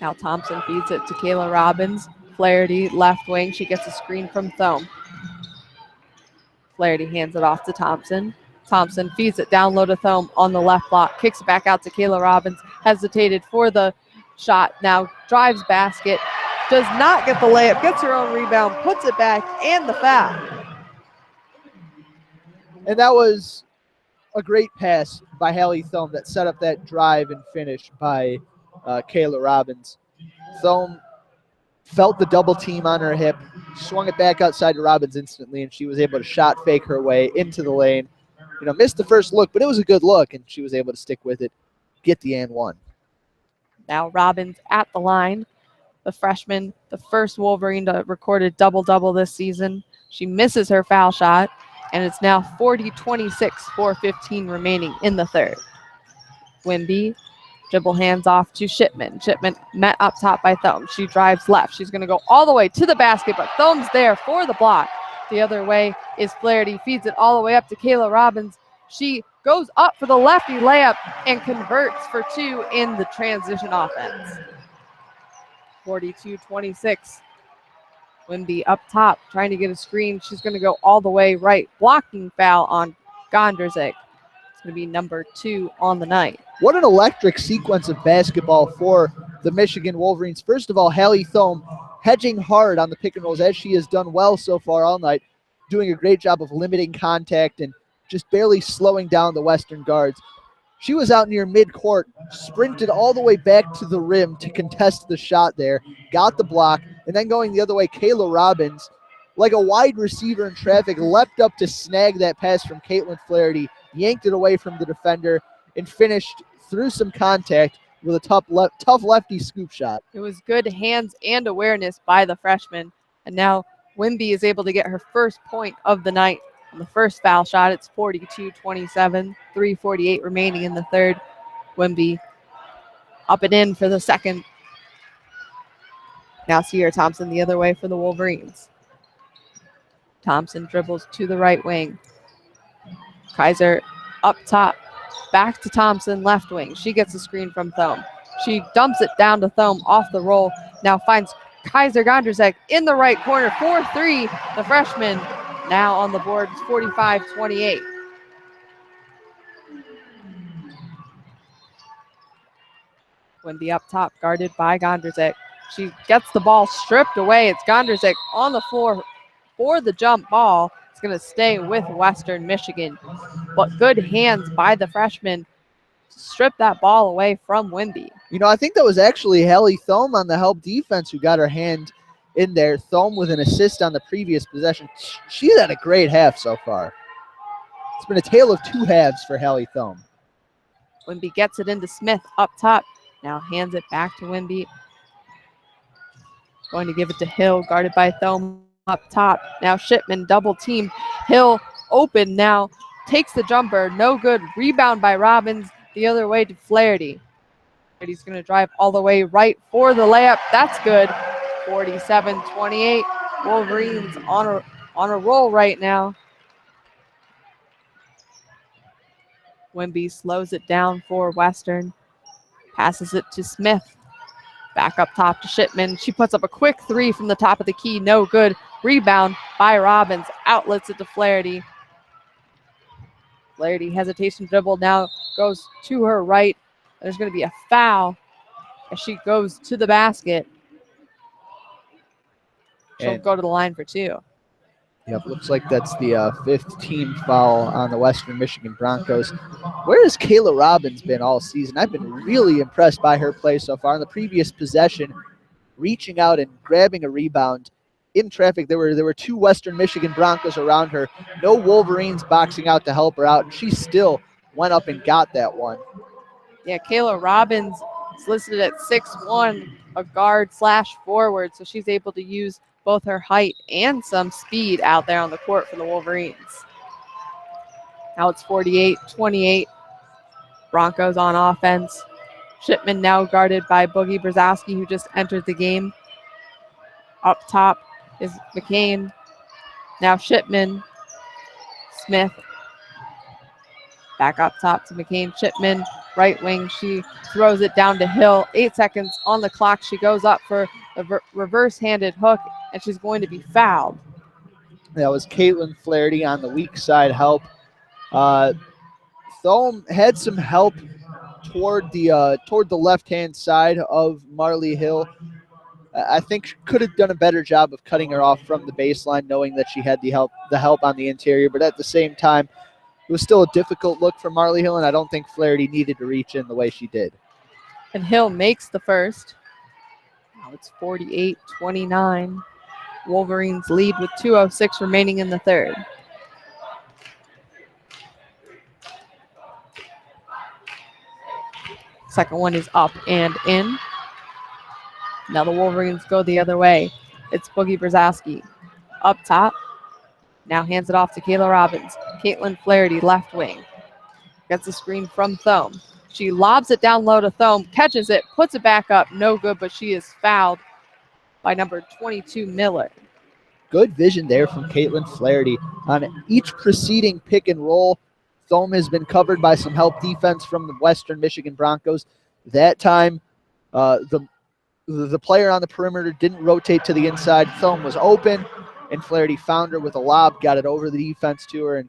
Now Thompson feeds it to Kayla Robbins. Flaherty, left wing. She gets a screen from Thome. Flaherty hands it off to Thompson. Thompson feeds it down low to Thome on the left block. Kicks it back out to Kayla Robbins. Hesitated for the shot. Now drives basket. Does not get the layup. Gets her own rebound. Puts it back. And the foul. And that was a great pass by Hallie Thome that set up that drive and finish by Kayla Robbins. Thome felt the double team on her hip, swung it back outside to Robbins instantly, and she was able to shot fake her way into the lane. Missed the first look, but it was a good look, and she was able to stick with it, get the and one. Now Robbins at the line. The freshman, the first Wolverine to record a double-double this season. She misses her foul shot, and it's now 40-26, 4:15 remaining in the third. Wimby, dribble hands off to Shipman. Shipman met up top by Thome. She drives left. She's going to go all the way to the basket, but Thome's there for the block. The other way is Flaherty. Feeds it all the way up to Kayla Robbins. She goes up for the lefty layup and converts for 2 in the transition offense. 42-26. Wimby up top, trying to get a screen. She's going to go all the way right. Blocking foul on Gondrzik. It's going to be number 2 on the night. What an electric sequence of basketball for the Michigan Wolverines. First of all, Hallie Thome hedging hard on the pick and rolls, as she has done well so far all night, doing a great job of limiting contact and just barely slowing down the Western guards. She was out near midcourt, sprinted all the way back to the rim to contest the shot there, got the block, and then going the other way, Kayla Robbins, like a wide receiver in traffic, leapt up to snag that pass from Caitlin Flaherty, yanked it away from the defender, and finished through some contact with a tough lefty scoop shot. It was good hands and awareness by the freshman. And now Wimby is able to get her first point of the night on the first foul shot. It's 42-27, 3:48 remaining in the third. Wimby up and in for the second. Now Sierra Thompson the other way for the Wolverines. Thompson dribbles to the right wing. Kaiser up top. Back to Thompson, left wing. She gets a screen from Thome. She dumps it down to Thome off the roll. Now finds Kaiser Gondrzek in the right corner. 4-3, the freshman now on the board. It's 45-28. Wendy up top, guarded by Gondrzek. She gets the ball stripped away. It's Gondrzek on the floor for the jump ball. It's going to stay with Western Michigan. But good hands by the freshman to strip that ball away from Wendy. You know, I think that was actually Hallie Thome on the help defense who got her hand in there. Thome with an assist on the previous possession. She's had a great half so far. It's been a tale of two halves for Hallie Thome. Wendy gets it into Smith up top. Now hands it back to Wendy. Going to give it to Hill, guarded by Thome up top. Now Shipman double team. Hill open now. Takes the jumper. No good. Rebound by Robbins. The other way to Flaherty. Flaherty's going to drive all the way right for the layup. That's good. 47-28. Wolverines on a roll right now. Wemby slows it down for Western. Passes it to Smith. Back up top to Shipman. She puts up a quick three from the top of the key. No good. Rebound by Robbins. Outlets it to Flaherty. Flaherty hesitation dribble now goes to her right. There's going to be a foul as she goes to the basket. She'll go to the line for two. Yep, looks like that's the fifth team foul on the Western Michigan Broncos. Where has Kayla Robbins been all season? I've been really impressed by her play so far. In the previous possession, reaching out and grabbing a rebound in traffic. There were two Western Michigan Broncos around her. No Wolverines boxing out to help her out, and she still went up and got that one. Yeah, Kayla Robbins is listed at 6'1", a guard/forward, so she's able to use both her height and some speed out there on the court for the Wolverines. Now it's 48-28. Broncos on offense. Shipman now guarded by Boogie Brzezowski, who just entered the game. Up top is McCain. Now Shipman. Smith. Back up top to McCain. Shipman, right wing. She throws it down to Hill. 8 seconds on the clock. She goes up for a reverse-handed hook, and she's going to be fouled. That was Caitlin Flaherty on the weak side help. Thome had some help toward the left-hand side of Marley Hill. I think she could have done a better job of cutting her off from the baseline, knowing that she had the help on the interior. But at the same time, it was still a difficult look for Marley Hill, and I don't think Flaherty needed to reach in the way she did. And Hill makes the first. Now it's 48-29. Wolverines lead with 2:06 remaining in the third. Second one is up and in. Now the Wolverines go the other way. It's Boogie Brzezowski up top. Now hands it off to Kayla Robbins. Caitlin Flaherty, left wing. Gets a screen from Thome. She lobs it down low to Thome, catches it, puts it back up. No good, but she is fouled by number 22, Miller. Good vision there from Caitlin Flaherty. On each preceding pick and roll, Thome has been covered by some help defense from the Western Michigan Broncos. That time, the player on the perimeter didn't rotate to the inside. Thome was open, and Flaherty found her with a lob, got it over the defense to her, and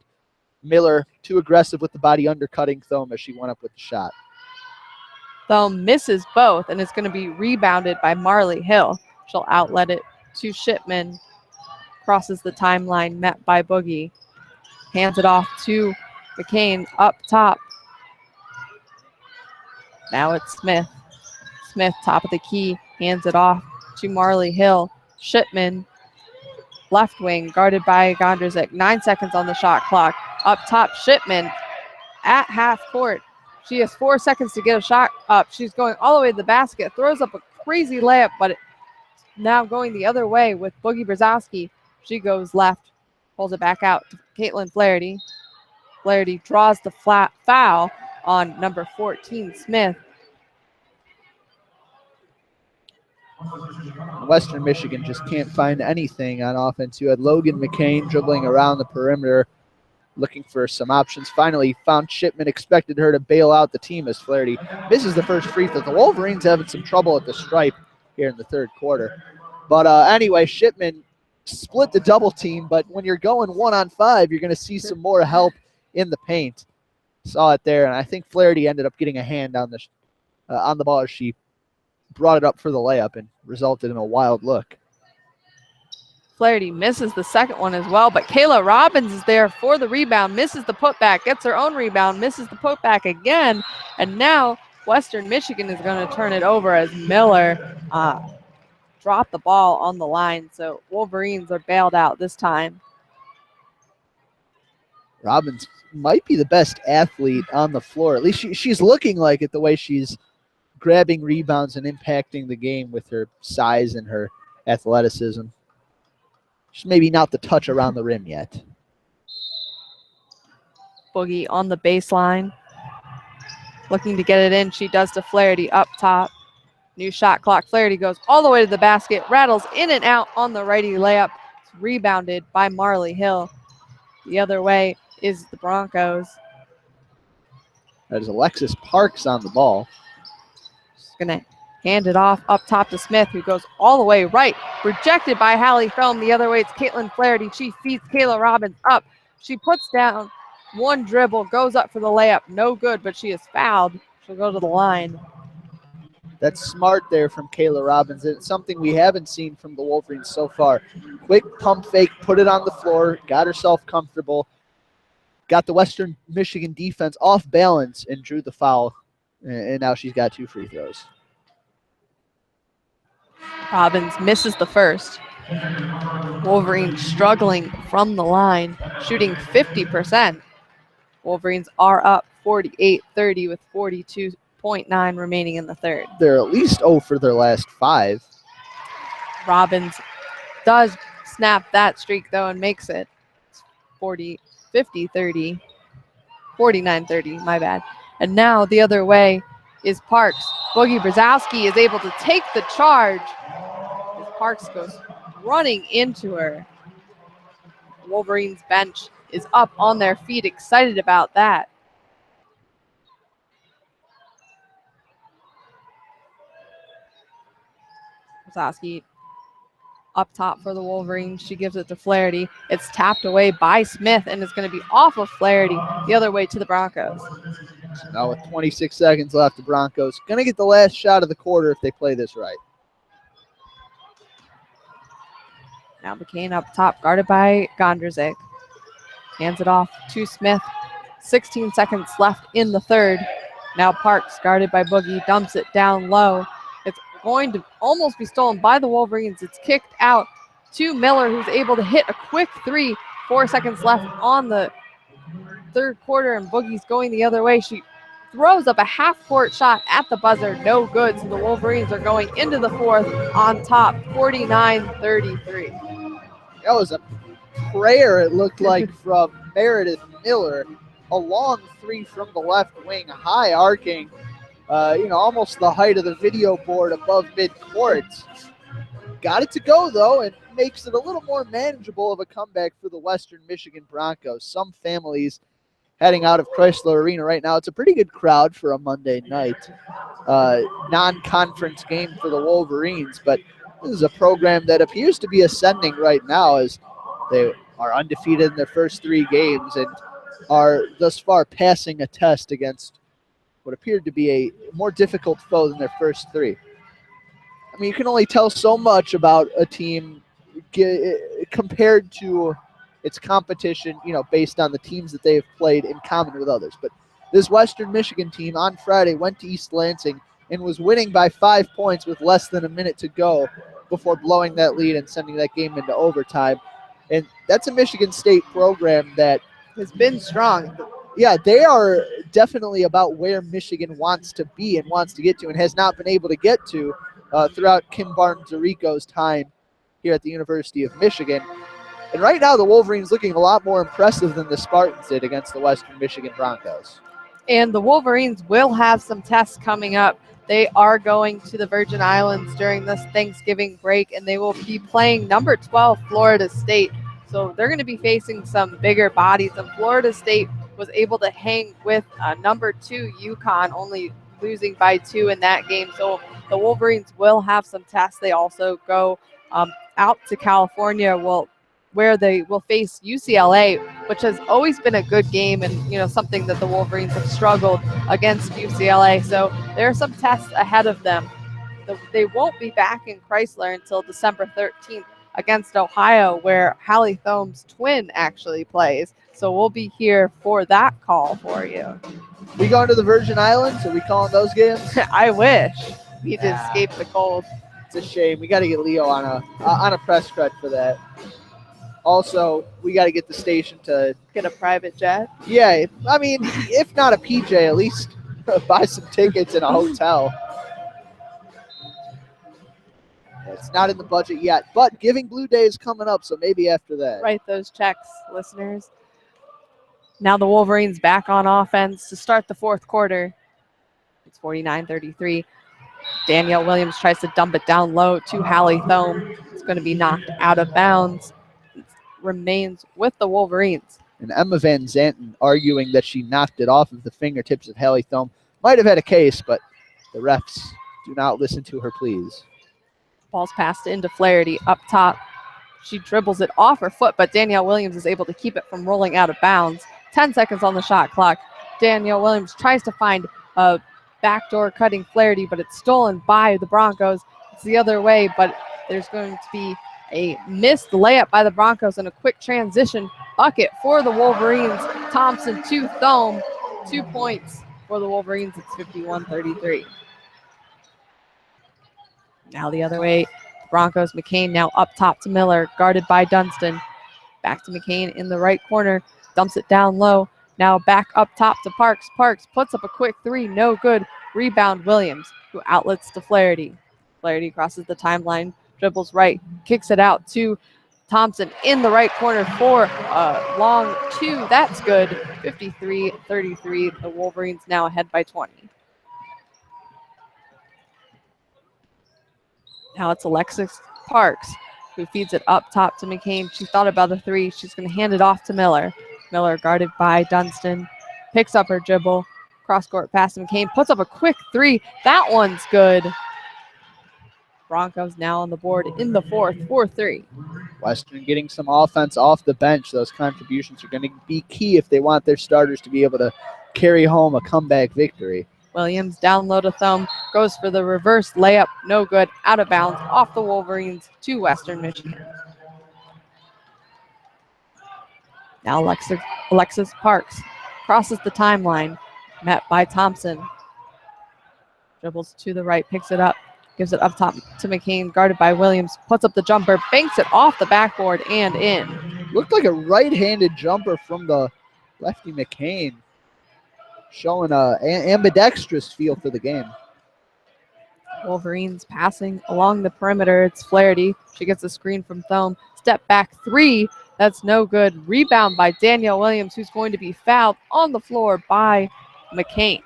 Miller, too aggressive with the body, undercutting Thome as she went up with the shot. Thome misses both, and it's going to be rebounded by Marley Hill. She'll outlet it to Shipman. Crosses the timeline, met by Boogie. Hands it off to McCain up top. Now it's Smith. Smith, top of the key, hands it off to Marley Hill. Shipman, left wing, guarded by Gondrzek. 9 seconds on the shot clock. Up top, Shipman at half court. She has 4 seconds to get a shot up. She's going all the way to the basket, throws up a crazy layup, but now going the other way with Boogie Brzezowski. She goes left, pulls it back out to Caitlin Flaherty. Flaherty draws the flat foul on number 14, Smith. Western Michigan just can't find anything on offense. You had Logan McCain dribbling around the perimeter. looking for some options. Finally found Shipman, expected her to bail out the team as Flaherty misses the first free throw. The Wolverines having some trouble at the stripe here in the third quarter. But anyway, Shipman split the double team, but when you're going 1-on-5, you're going to see some more help in the paint. Saw it there, and I think Flaherty ended up getting a hand on the ball as she brought it up for the layup and resulted in a wild look. Flaherty misses the second one as well, but Kayla Robbins is there for the rebound, misses the putback, gets her own rebound, misses the putback again, and now Western Michigan is going to turn it over as Miller dropped the ball on the line, so Wolverines are bailed out this time. Robbins might be the best athlete on the floor. At least she's looking like it, the way she's grabbing rebounds and impacting the game with her size and her athleticism. Just maybe not the touch around the rim yet. Boogie on the baseline. Looking to get it in. She does to Flaherty up top. New shot clock. Flaherty goes all the way to the basket. Rattles in and out on the righty layup. It's rebounded by Marley Hill. The other way is the Broncos. That is Alexis Parks on the ball. She's going to hand it off up top to Smith, who goes all the way right. Rejected by Hallie Film. The other way, it's Caitlin Flaherty. She feeds Kayla Robbins up. She puts down one dribble, goes up for the layup. No good, but she is fouled. She'll go to the line. That's smart there from Kayla Robbins. It's something we haven't seen from the Wolverines so far. Quick pump fake, put it on the floor, got herself comfortable, got the Western Michigan defense off balance, and drew the foul. And now she's got 2 free throws. Robbins misses the first. Wolverines struggling from the line, shooting 50%. Wolverines are up 48-30 with 42.9 remaining in the third. They're at least 0 for their last 5. Robbins does snap that streak, though, and makes it 50-30, 49-30, my bad. And now the other way is Parks. Boogie Brzezowski is able to take the charge as Parks goes running into her. Wolverines bench is up on their feet, excited about that. Brzezowski up top for the Wolverines. She gives it to Flaherty. It's tapped away by Smith and is going to be off of Flaherty the other way to the Broncos. So now with 26 seconds left, the Broncos going to get the last shot of the quarter if they play this right. Now McCain up top, guarded by Gondrzik. Hands it off to Smith. 16 seconds left in the third. Now Parks, guarded by Boogie, dumps it down low. It's going to almost be stolen by the Wolverines. It's kicked out to Miller, who's able to hit a quick 3. 4 seconds left on the third quarter, and Boogie's going the other way. She throws up a half-court shot at the buzzer. No good, so the Wolverines are going into the fourth on top, 49-33. That was a prayer, it looked like, from Meredith Miller. A long 3 from the left wing, high arcing, almost the height of the video board above midcourt. Got it to go, though, and makes it a little more manageable of a comeback for the Western Michigan Broncos. Some families heading out of Chrysler Arena right now. It's a pretty good crowd for a Monday night non-conference game for the Wolverines, but this is a program that appears to be ascending right now as they are undefeated in their first 3 games and are thus far passing a test against what appeared to be a more difficult foe than their first 3. I mean, you can only tell so much about a team compared to its competition, based on the teams that they've played in common with others. But this Western Michigan team on Friday went to East Lansing and was winning by 5 points with less than a minute to go before blowing that lead and sending that game into overtime. And that's a Michigan State program that Has been strong. Yeah, they are definitely about where Michigan wants to be and wants to get to and has not been able to get to throughout Kim Barnes-Zarico's time here at the University of Michigan. And right now, the Wolverines looking a lot more impressive than the Spartans did against the Western Michigan Broncos. And the Wolverines will have some tests coming up. They are going to the Virgin Islands during this Thanksgiving break, and they will be playing number 12 Florida State. So they're going to be facing some bigger bodies. And Florida State was able to hang with number 2 UConn, only losing by 2 in that game. So the Wolverines will have some tests. They also go out to California, where they will face UCLA, which has always been a good game, and something that the Wolverines have struggled against UCLA. So there are some tests ahead of them. They won't be back in Chrysler until December 13th against Ohio, where Hallie Thome's twin actually plays. So we'll be here for that call for you. We going to the Virgin Islands? Are we calling those games? I wish. We need to escape the cold. It's a shame. We got to get Leo on a press cred for that. Also, we got to get the station to get a private jet. Yeah, I mean, if not a PJ, at least buy some tickets in a hotel. It's not in the budget yet, but Giving Blue Day is coming up, so maybe after that. Write those checks, listeners. Now the Wolverines back on offense to start the fourth quarter. It's 49-33. Danielle Williams tries to dump it down low to Hallie Thome. It's going to be knocked out of bounds. It remains with the Wolverines. And Emma Van Zanten arguing that she knocked it off of the fingertips of Hallie Thome. Might have had a case, but the refs do not listen to her pleas. Ball's passed into Flaherty up top. She dribbles it off her foot, but Danielle Williams is able to keep it from rolling out of bounds. 10 seconds on the shot clock. Danielle Williams tries to find a backdoor cutting Flaherty, but it's stolen by the Broncos. It's the other way, but there's going to be a missed layup by the Broncos and a quick transition bucket for the Wolverines. Thompson to Thome. 2 points for the Wolverines. It's 51-33. Now the other way, Broncos. McCain now up top to Miller, guarded by Dunston. Back to McCain in the right corner, dumps it down low. Now back up top to Parks. Parks puts up a quick three, no good. Rebound Williams, who outlets to Flaherty. Flaherty crosses the timeline, dribbles right, kicks it out to Thompson in the right corner for a long two. That's good. 53-33. The Wolverines now ahead by 20. Now it's Alexis Parks, who feeds it up top to McCain. She thought about a three. She's going to hand it off to Miller. Miller guarded by Dunston. Picks up her dribble. Cross-court pass to McCain. Puts up a quick three. That one's good. Broncos now on the board in the fourth, 4-3. Western getting some offense off the bench. Those contributions are going to be key if they want their starters to be able to carry home a comeback victory. Williams down low to Thome, goes for the reverse layup, no good, out of bounds, off the Wolverines to Western Michigan. Now Alexis Parks crosses the timeline, met by Thompson. Dribbles to the right, picks it up, gives it up top to McCain, guarded by Williams, puts up the jumper, banks it off the backboard and in. Looked like a right-handed jumper from the lefty McCain, showing an ambidextrous feel for the game. Wolverines passing along the perimeter. It's Flaherty. She gets a screen from Thome. Step back three. That's no good. Rebound by Danielle Williams, who's going to be fouled on the floor by McCain.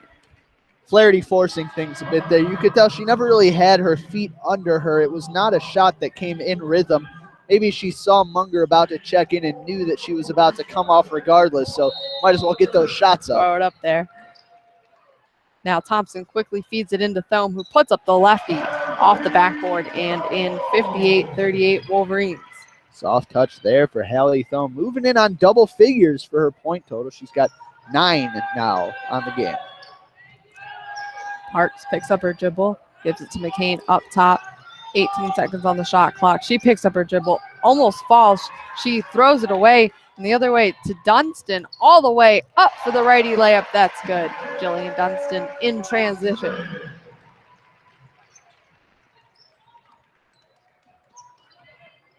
Flaherty forcing things a bit there. You could tell she never really had her feet under her. It was not a shot that came in rhythm. Maybe she saw Munger about to check in and knew that she was about to come off regardless, so might as well get those shots up. Throw it up there. Now Thompson quickly feeds it into Thome, who puts up the lefty off the backboard and in. 58-38 Wolverines. Soft touch there for Hallie Thome, moving in on double figures for her point total. She's got 9 now on the game. Parks picks up her dribble, gives it to McCain up top. 18 seconds on the shot clock. She picks up her dribble, almost falls. She throws it away, and the other way to Dunston, all the way up for the righty layup. That's good. Jillian Dunston in transition.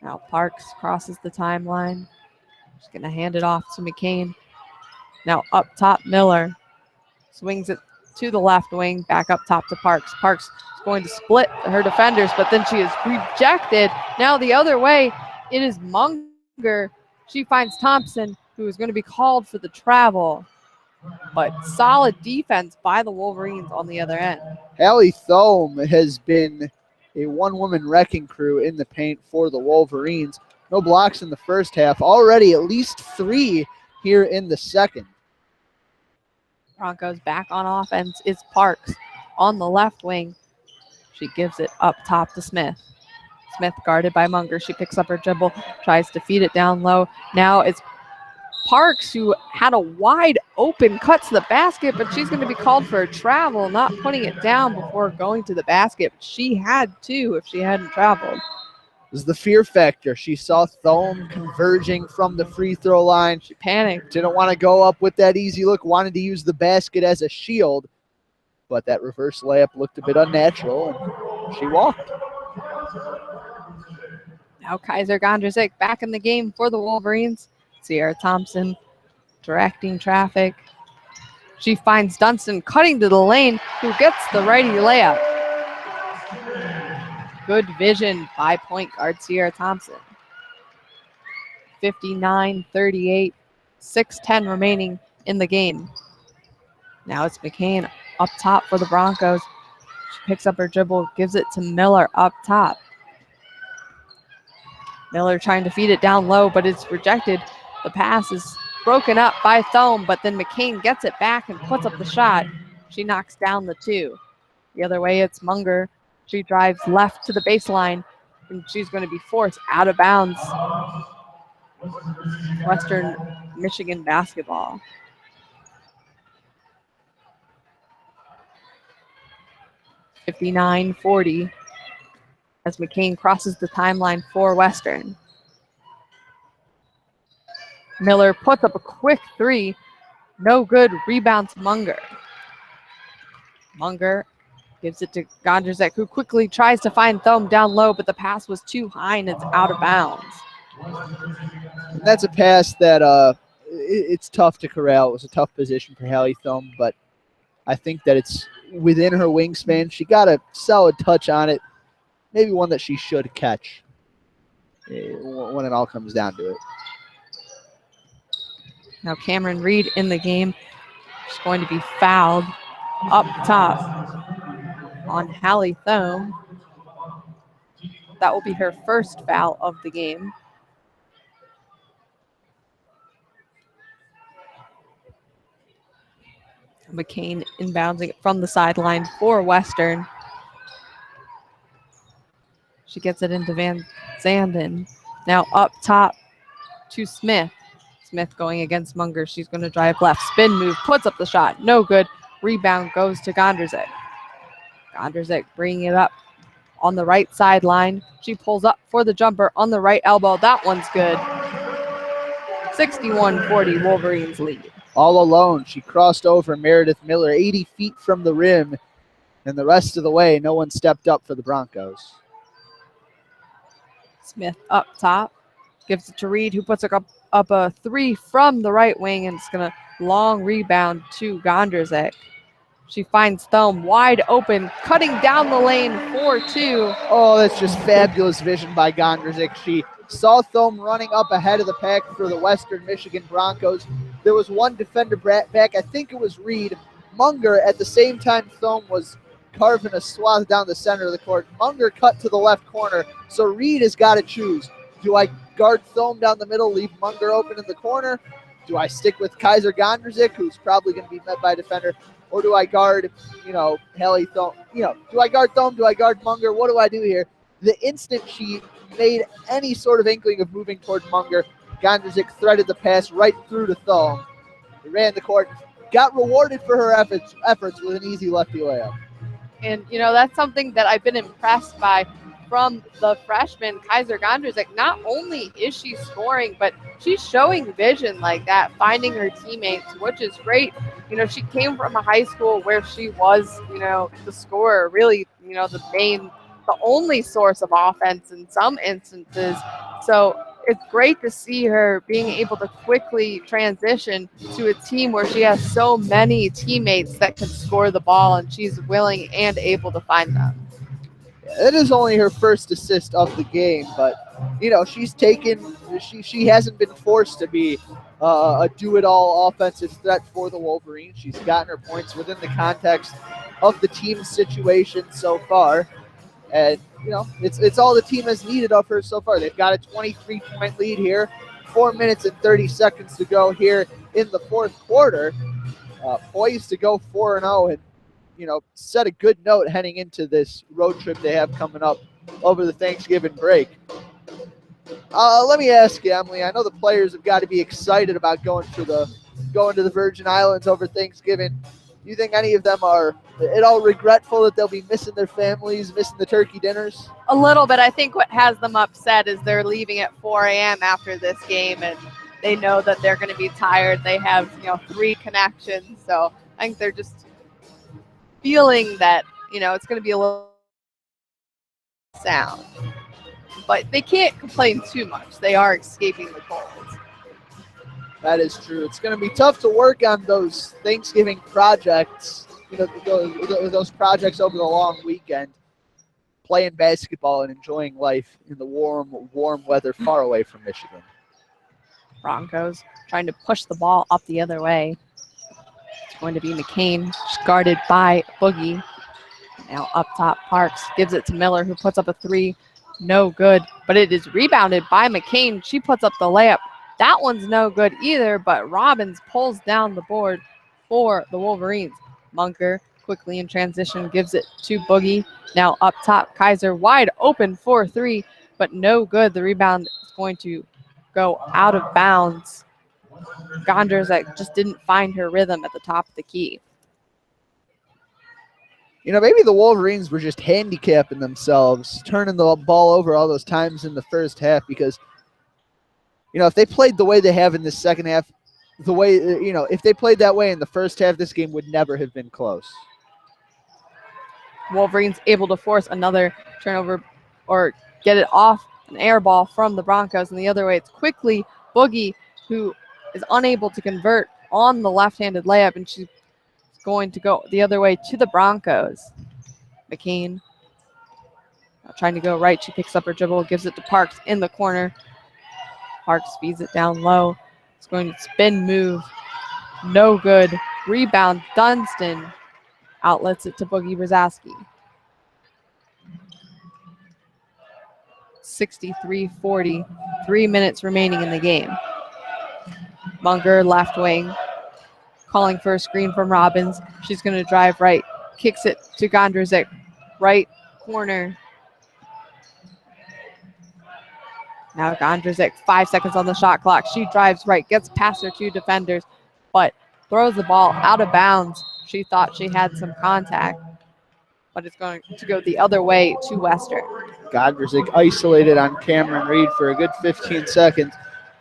Now Parks crosses the timeline. She's going to hand it off to McCain. Now up top, Miller swings it to the left wing, back up top to Parks. Parks is going to split her defenders, but then she is rejected. Now the other way, it is Munger. She finds Thompson, who is going to be called for the travel. But solid defense by the Wolverines on the other end. Hallie Thome has been a one-woman wrecking crew in the paint for the Wolverines. No blocks in the first half. Already at least 3 here in the second. Broncos back on offense is Parks on the left wing. She gives it up top to Smith. Smith guarded by Munger. She picks up her dribble, tries to feed it down low. Now it's Parks, who had a wide open cut to the basket, but she's going to be called for a travel, not putting it down before going to the basket. She had to if she hadn't traveled. This is the fear factor. She saw Thome converging from the free throw line. She panicked. Didn't want to go up with that easy look, wanted to use the basket as a shield, but that reverse layup looked a bit unnatural, and she walked. Now Kaiser Gondrzik back in the game for the Wolverines. Sierra Thompson directing traffic. She finds Dunston cutting to the lane, who gets the righty layup. Good vision by point guard Sierra Thompson. 59-38, 6:10 remaining in the game. Now it's McCain up top for the Broncos. She picks up her dribble, gives it to Miller up top. Miller trying to feed it down low, but it's rejected. The pass is broken up by Thome, but then McCain gets it back and puts up the shot. She knocks down the 2. The other way, it's Munger. She drives left to the baseline, and she's going to be forced out of bounds. Western Michigan basketball. (59-40) as McCain crosses the timeline for Western. Miller puts up a quick 3. No good. Rebound to Munger. Munger gives it to Gondrzik, who quickly tries to find Thome down low, but the pass was too high and it's out of bounds. And that's a pass that it's tough to corral. It was a tough position for Hallie Thome, but I think that it's within her wingspan. She got a solid touch on it, maybe one that she should catch when it all comes down to it. Now Cameron Reed in the game. She's going to be fouled up top on Hallie Thome. That will be her first foul of the game. McCain inbounding it from the sideline for Western. She gets it into Van Zanden. Now up top to Smith. Smith going against Munger. She's going to drive left. Spin move. Puts up the shot. No good. Rebound goes to Gondrzik. Gondrzik bringing it up on the right sideline. She pulls up for the jumper on the right elbow. That one's good. 61-40 Wolverines lead. All alone, she crossed over Meredith Miller 80 feet from the rim, and the rest of the way, no one stepped up for the Broncos. Smith up top. Gives it to Reed, who puts up a 3 from the right wing, and it's going to long rebound to Gondrzik. She finds Thome wide open, cutting down the lane for 2. Oh, that's just fabulous vision by Gondrzik. She saw Thome running up ahead of the pack for the Western Michigan Broncos. There was one defender back. I think it was Reed. Munger, at the same time Thome was carving a swath down the center of the court. Munger cut to the left corner, so Reed has got to choose. Do I guard Thome down the middle, leave Munger open in the corner? Do I stick with Kaiser Gondrzik, who's probably going to be met by a defender? Or do I guard, Hallie Thome? Do I guard Thome? Do I guard Munger? What do I do here? The instant she made any sort of inkling of moving toward Munger, Gondrzik threaded the pass right through to Thome. He ran the court, got rewarded for her efforts with an easy lefty layup. And, that's something that I've been impressed by from the freshman, Kaiser Gondrzik. Not only is she scoring, but she's showing vision like that, finding her teammates, which is great. She came from a high school where she was, the scorer, really, the only source of offense in some instances. So it's great to see her being able to quickly transition to a team where she has so many teammates that can score the ball, and she's willing and able to find them. It is only her first assist of the game, but she's taken. She hasn't been forced to be a do-it-all offensive threat for the Wolverines. She's gotten her points within the context of the team's situation so far. And, it's all the team has needed of her so far. They've got a 23-point lead here. 4 minutes and 30 seconds to go here in the fourth quarter. Poised to go 4-0 and, set a good note heading into this road trip they have coming up over the Thanksgiving break. Let me ask you, Emily, I know the players have got to be excited about going to the Virgin Islands over Thanksgiving. Do you think any of them are at all regretful that they'll be missing their families, missing the turkey dinners? A little bit. I think what has them upset is they're leaving at 4 a.m. after this game, and they know that they're going to be tired. They have, 3 connections. So I think they're just feeling that, it's going to be a little sound. But they can't complain too much. They are escaping the cold. That is true. It's going to be tough to work on those Thanksgiving projects, those projects over the long weekend, playing basketball and enjoying life in the warm weather far away from Michigan. Broncos trying to push the ball up the other way. It's going to be McCain. She's guarded by Boogie. Now up top, Parks gives it to Miller, who puts up a 3. No good, but it is rebounded by McCain. She puts up the layup. That one's no good either, but Robbins pulls down the board for the Wolverines. Munker quickly in transition gives it to Boogie. Now up top, Kaiser wide open for 3, but no good. The rebound is going to go out of bounds. Gondrzak just didn't find her rhythm at the top of the key. Maybe the Wolverines were just handicapping themselves, turning the ball over all those times in the first half because, if they played the way they have in the second half, if they played that way in the first half, this game would never have been close. Wolverines able to force another turnover or get it off an air ball from the Broncos. And the other way, it's quickly Boogie, who is unable to convert on the left-handed layup, and she's going to go the other way to the Broncos. McCain trying to go right. She picks up her dribble, gives it to Parks in the corner. Parks feeds it down low. It's going to spin move. No good. Rebound, Dunston outlets it to Boogie Brzezinski. 63-40. 3 minutes remaining in the game. Munger left wing. Calling for a screen from Robbins. She's going to drive right. Kicks it to Gondrzak. Right corner. Now Gondrzak, 5 seconds on the shot clock. She drives right, gets past her 2 defenders, but throws the ball out of bounds. She thought she had some contact, but it's going to go the other way to Western. Gondrzak isolated on Cameron Reed for a good 15 seconds.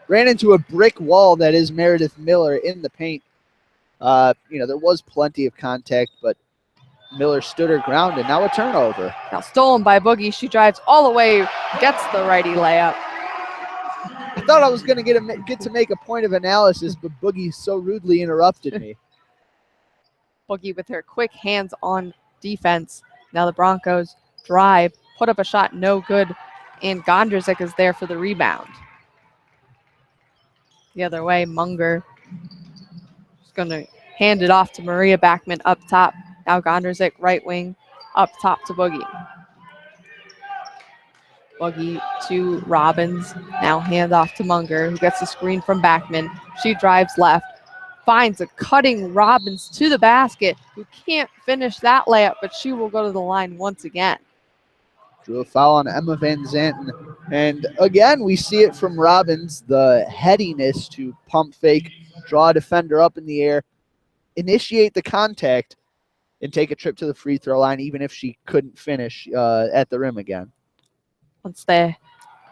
Ran into a brick wall that is Meredith Miller in the paint. There was plenty of contact, but Miller stood her ground, and now a turnover. Now stolen by Boogie. She drives all the way, gets the righty layup. I thought I was going to get to make a point of analysis, but Boogie so rudely interrupted me. Boogie with her quick hands on defense. Now the Broncos drive, put up a shot, no good, and Gondrzak is there for the rebound. The other way, Munger is going to hand it off to Maria Backman up top. Now Gondrzak right wing, up top to Boogie. Boogie to Robbins. Now hand off to Munger, who gets the screen from Backman. She drives left, finds a cutting Robbins to the basket, who can't finish that layup, but she will go to the line once again. Drew a foul on Emma Van Zanten. And again, we see it from Robbins, the headiness to pump fake, draw a defender up in the air, initiate the contact, and take a trip to the free throw line, even if she couldn't finish at the rim again. Once the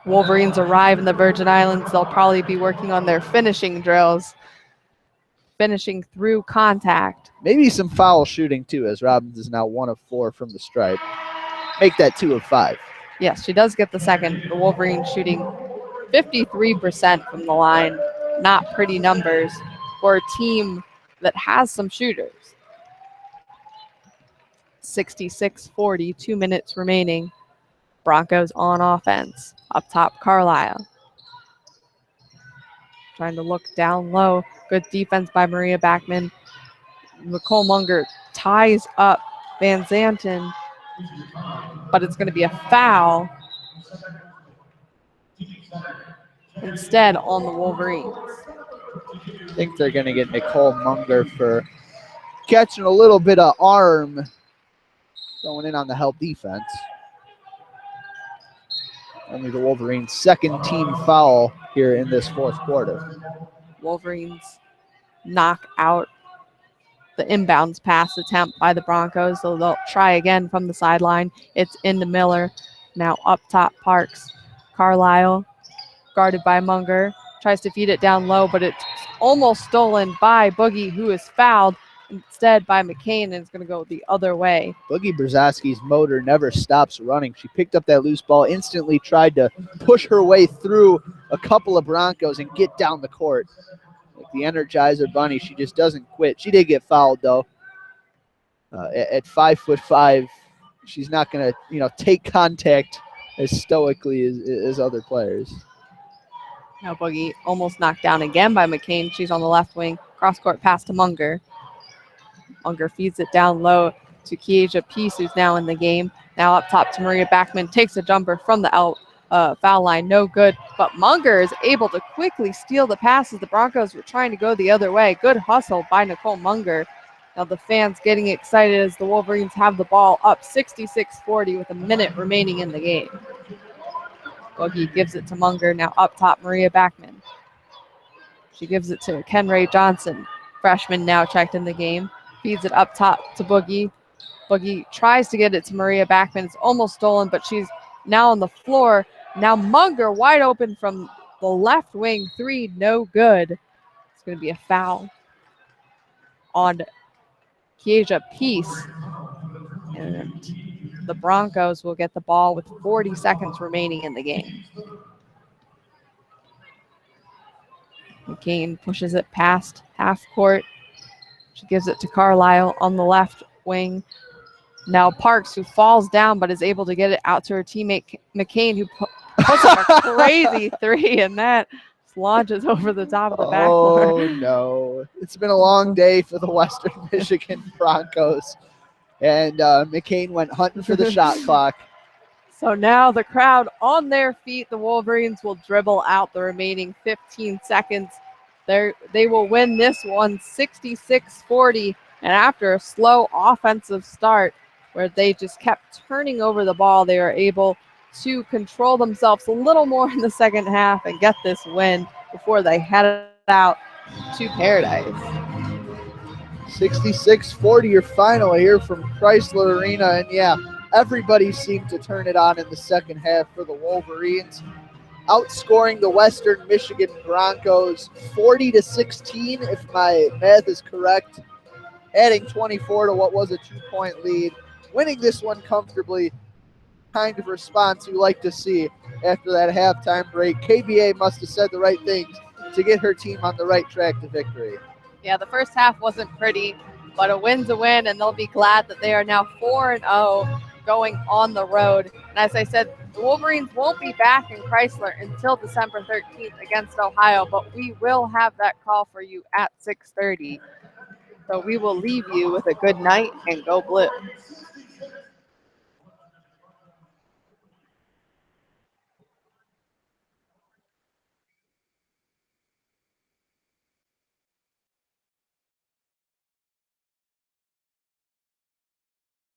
Wolverines arrive in the Virgin Islands, they'll probably be working on their finishing drills, finishing through contact. Maybe some foul shooting, too, as Robbins is now 1 of 4 from the stripe. Make that 2 of 5. Yes, she does get the second. The Wolverines shooting 53% from the line. Not pretty numbers for a team that has some shooters. 66-40, 2 minutes remaining. Broncos on offense. Up top, Carlisle. Trying to look down low. Good defense by Maria Backman. Nicole Munger ties up Van Zanten. but it's going to be a foul instead on the Wolverines. I think they're going to get Nicole Munger for catching a little bit of arm going in on the help defense. Only the Wolverines' second team foul here in this fourth quarter. Wolverines knock out the inbounds pass attempt by the Broncos, so they'll try again from the sideline. It's into Miller. Now up top, Parks. Carlisle, guarded by Munger, tries to feed it down low, but it's almost stolen by Boogie, who is fouled instead by McCain, and it's going to go the other way. Boogie Brzezowski's motor never stops running. She picked up that loose ball, instantly tried to push her way through a couple of Broncos and get down the court. Like the Energizer Bunny, she just doesn't quit. She did get fouled, though. At 5'5", she's not going to, take contact as stoically as other players. Now Boogie almost knocked down again by McCain. She's on the left wing. Cross-court pass to Munger. Munger feeds it down low to Kieja Peace, who's now in the game. Now up top to Maria Backman. Takes a jumper from the foul line. No good. But Munger is able to quickly steal the passes. The Broncos were trying to go the other way. Good hustle by Nicole Munger. Now the fans getting excited as the Wolverines have the ball up 66-40 with a minute remaining in the game. Boogie gives it to Munger. Now up top, Maria Backman. She gives it to Kenray Johnson. Freshman now checked in the game. Feeds it up top to Boogie. Boogie tries to get it to Maria Backman. It's almost stolen, but she's now on the floor. Now Munger wide open from the left wing. Three, no good. It's going to be a foul on Kieja Peace. And the Broncos will get the ball with 40 seconds remaining in the game. McCain pushes it past half court. She gives it to Carlisle on the left wing. Now Parks, who falls down but is able to get it out to her teammate McCain, who puts up a crazy three, and that launches over the top of the backboard. Oh, no. It's been a long day for the Western Michigan Broncos. And McCain went hunting for the shot clock. So now the crowd on their feet. The Wolverines will dribble out the remaining 15 seconds. They will win this one 66-40. And after a slow offensive start where they just kept turning over the ball, they are able to control themselves a little more in the second half and get this win before they head out to Paradise. 66-40 your final here from Chrysler Arena. And yeah, everybody seemed to turn it on in the second half for the Wolverines, outscoring the Western Michigan Broncos 40-16, if my math is correct, adding 24 to what was a 2-point lead, winning this one comfortably. Kind of response you like to see after that halftime break. KBA must have said the right things to get her team on the right track to victory. Yeah, the first half wasn't pretty, but a win's a win, and they'll be glad that they are now 4-0 going on the road. And as I said, the Wolverines won't be back in Chrysler until December 13th against Ohio, but we will have that call for you at 6:30. So we will leave you with a good night and go Blue.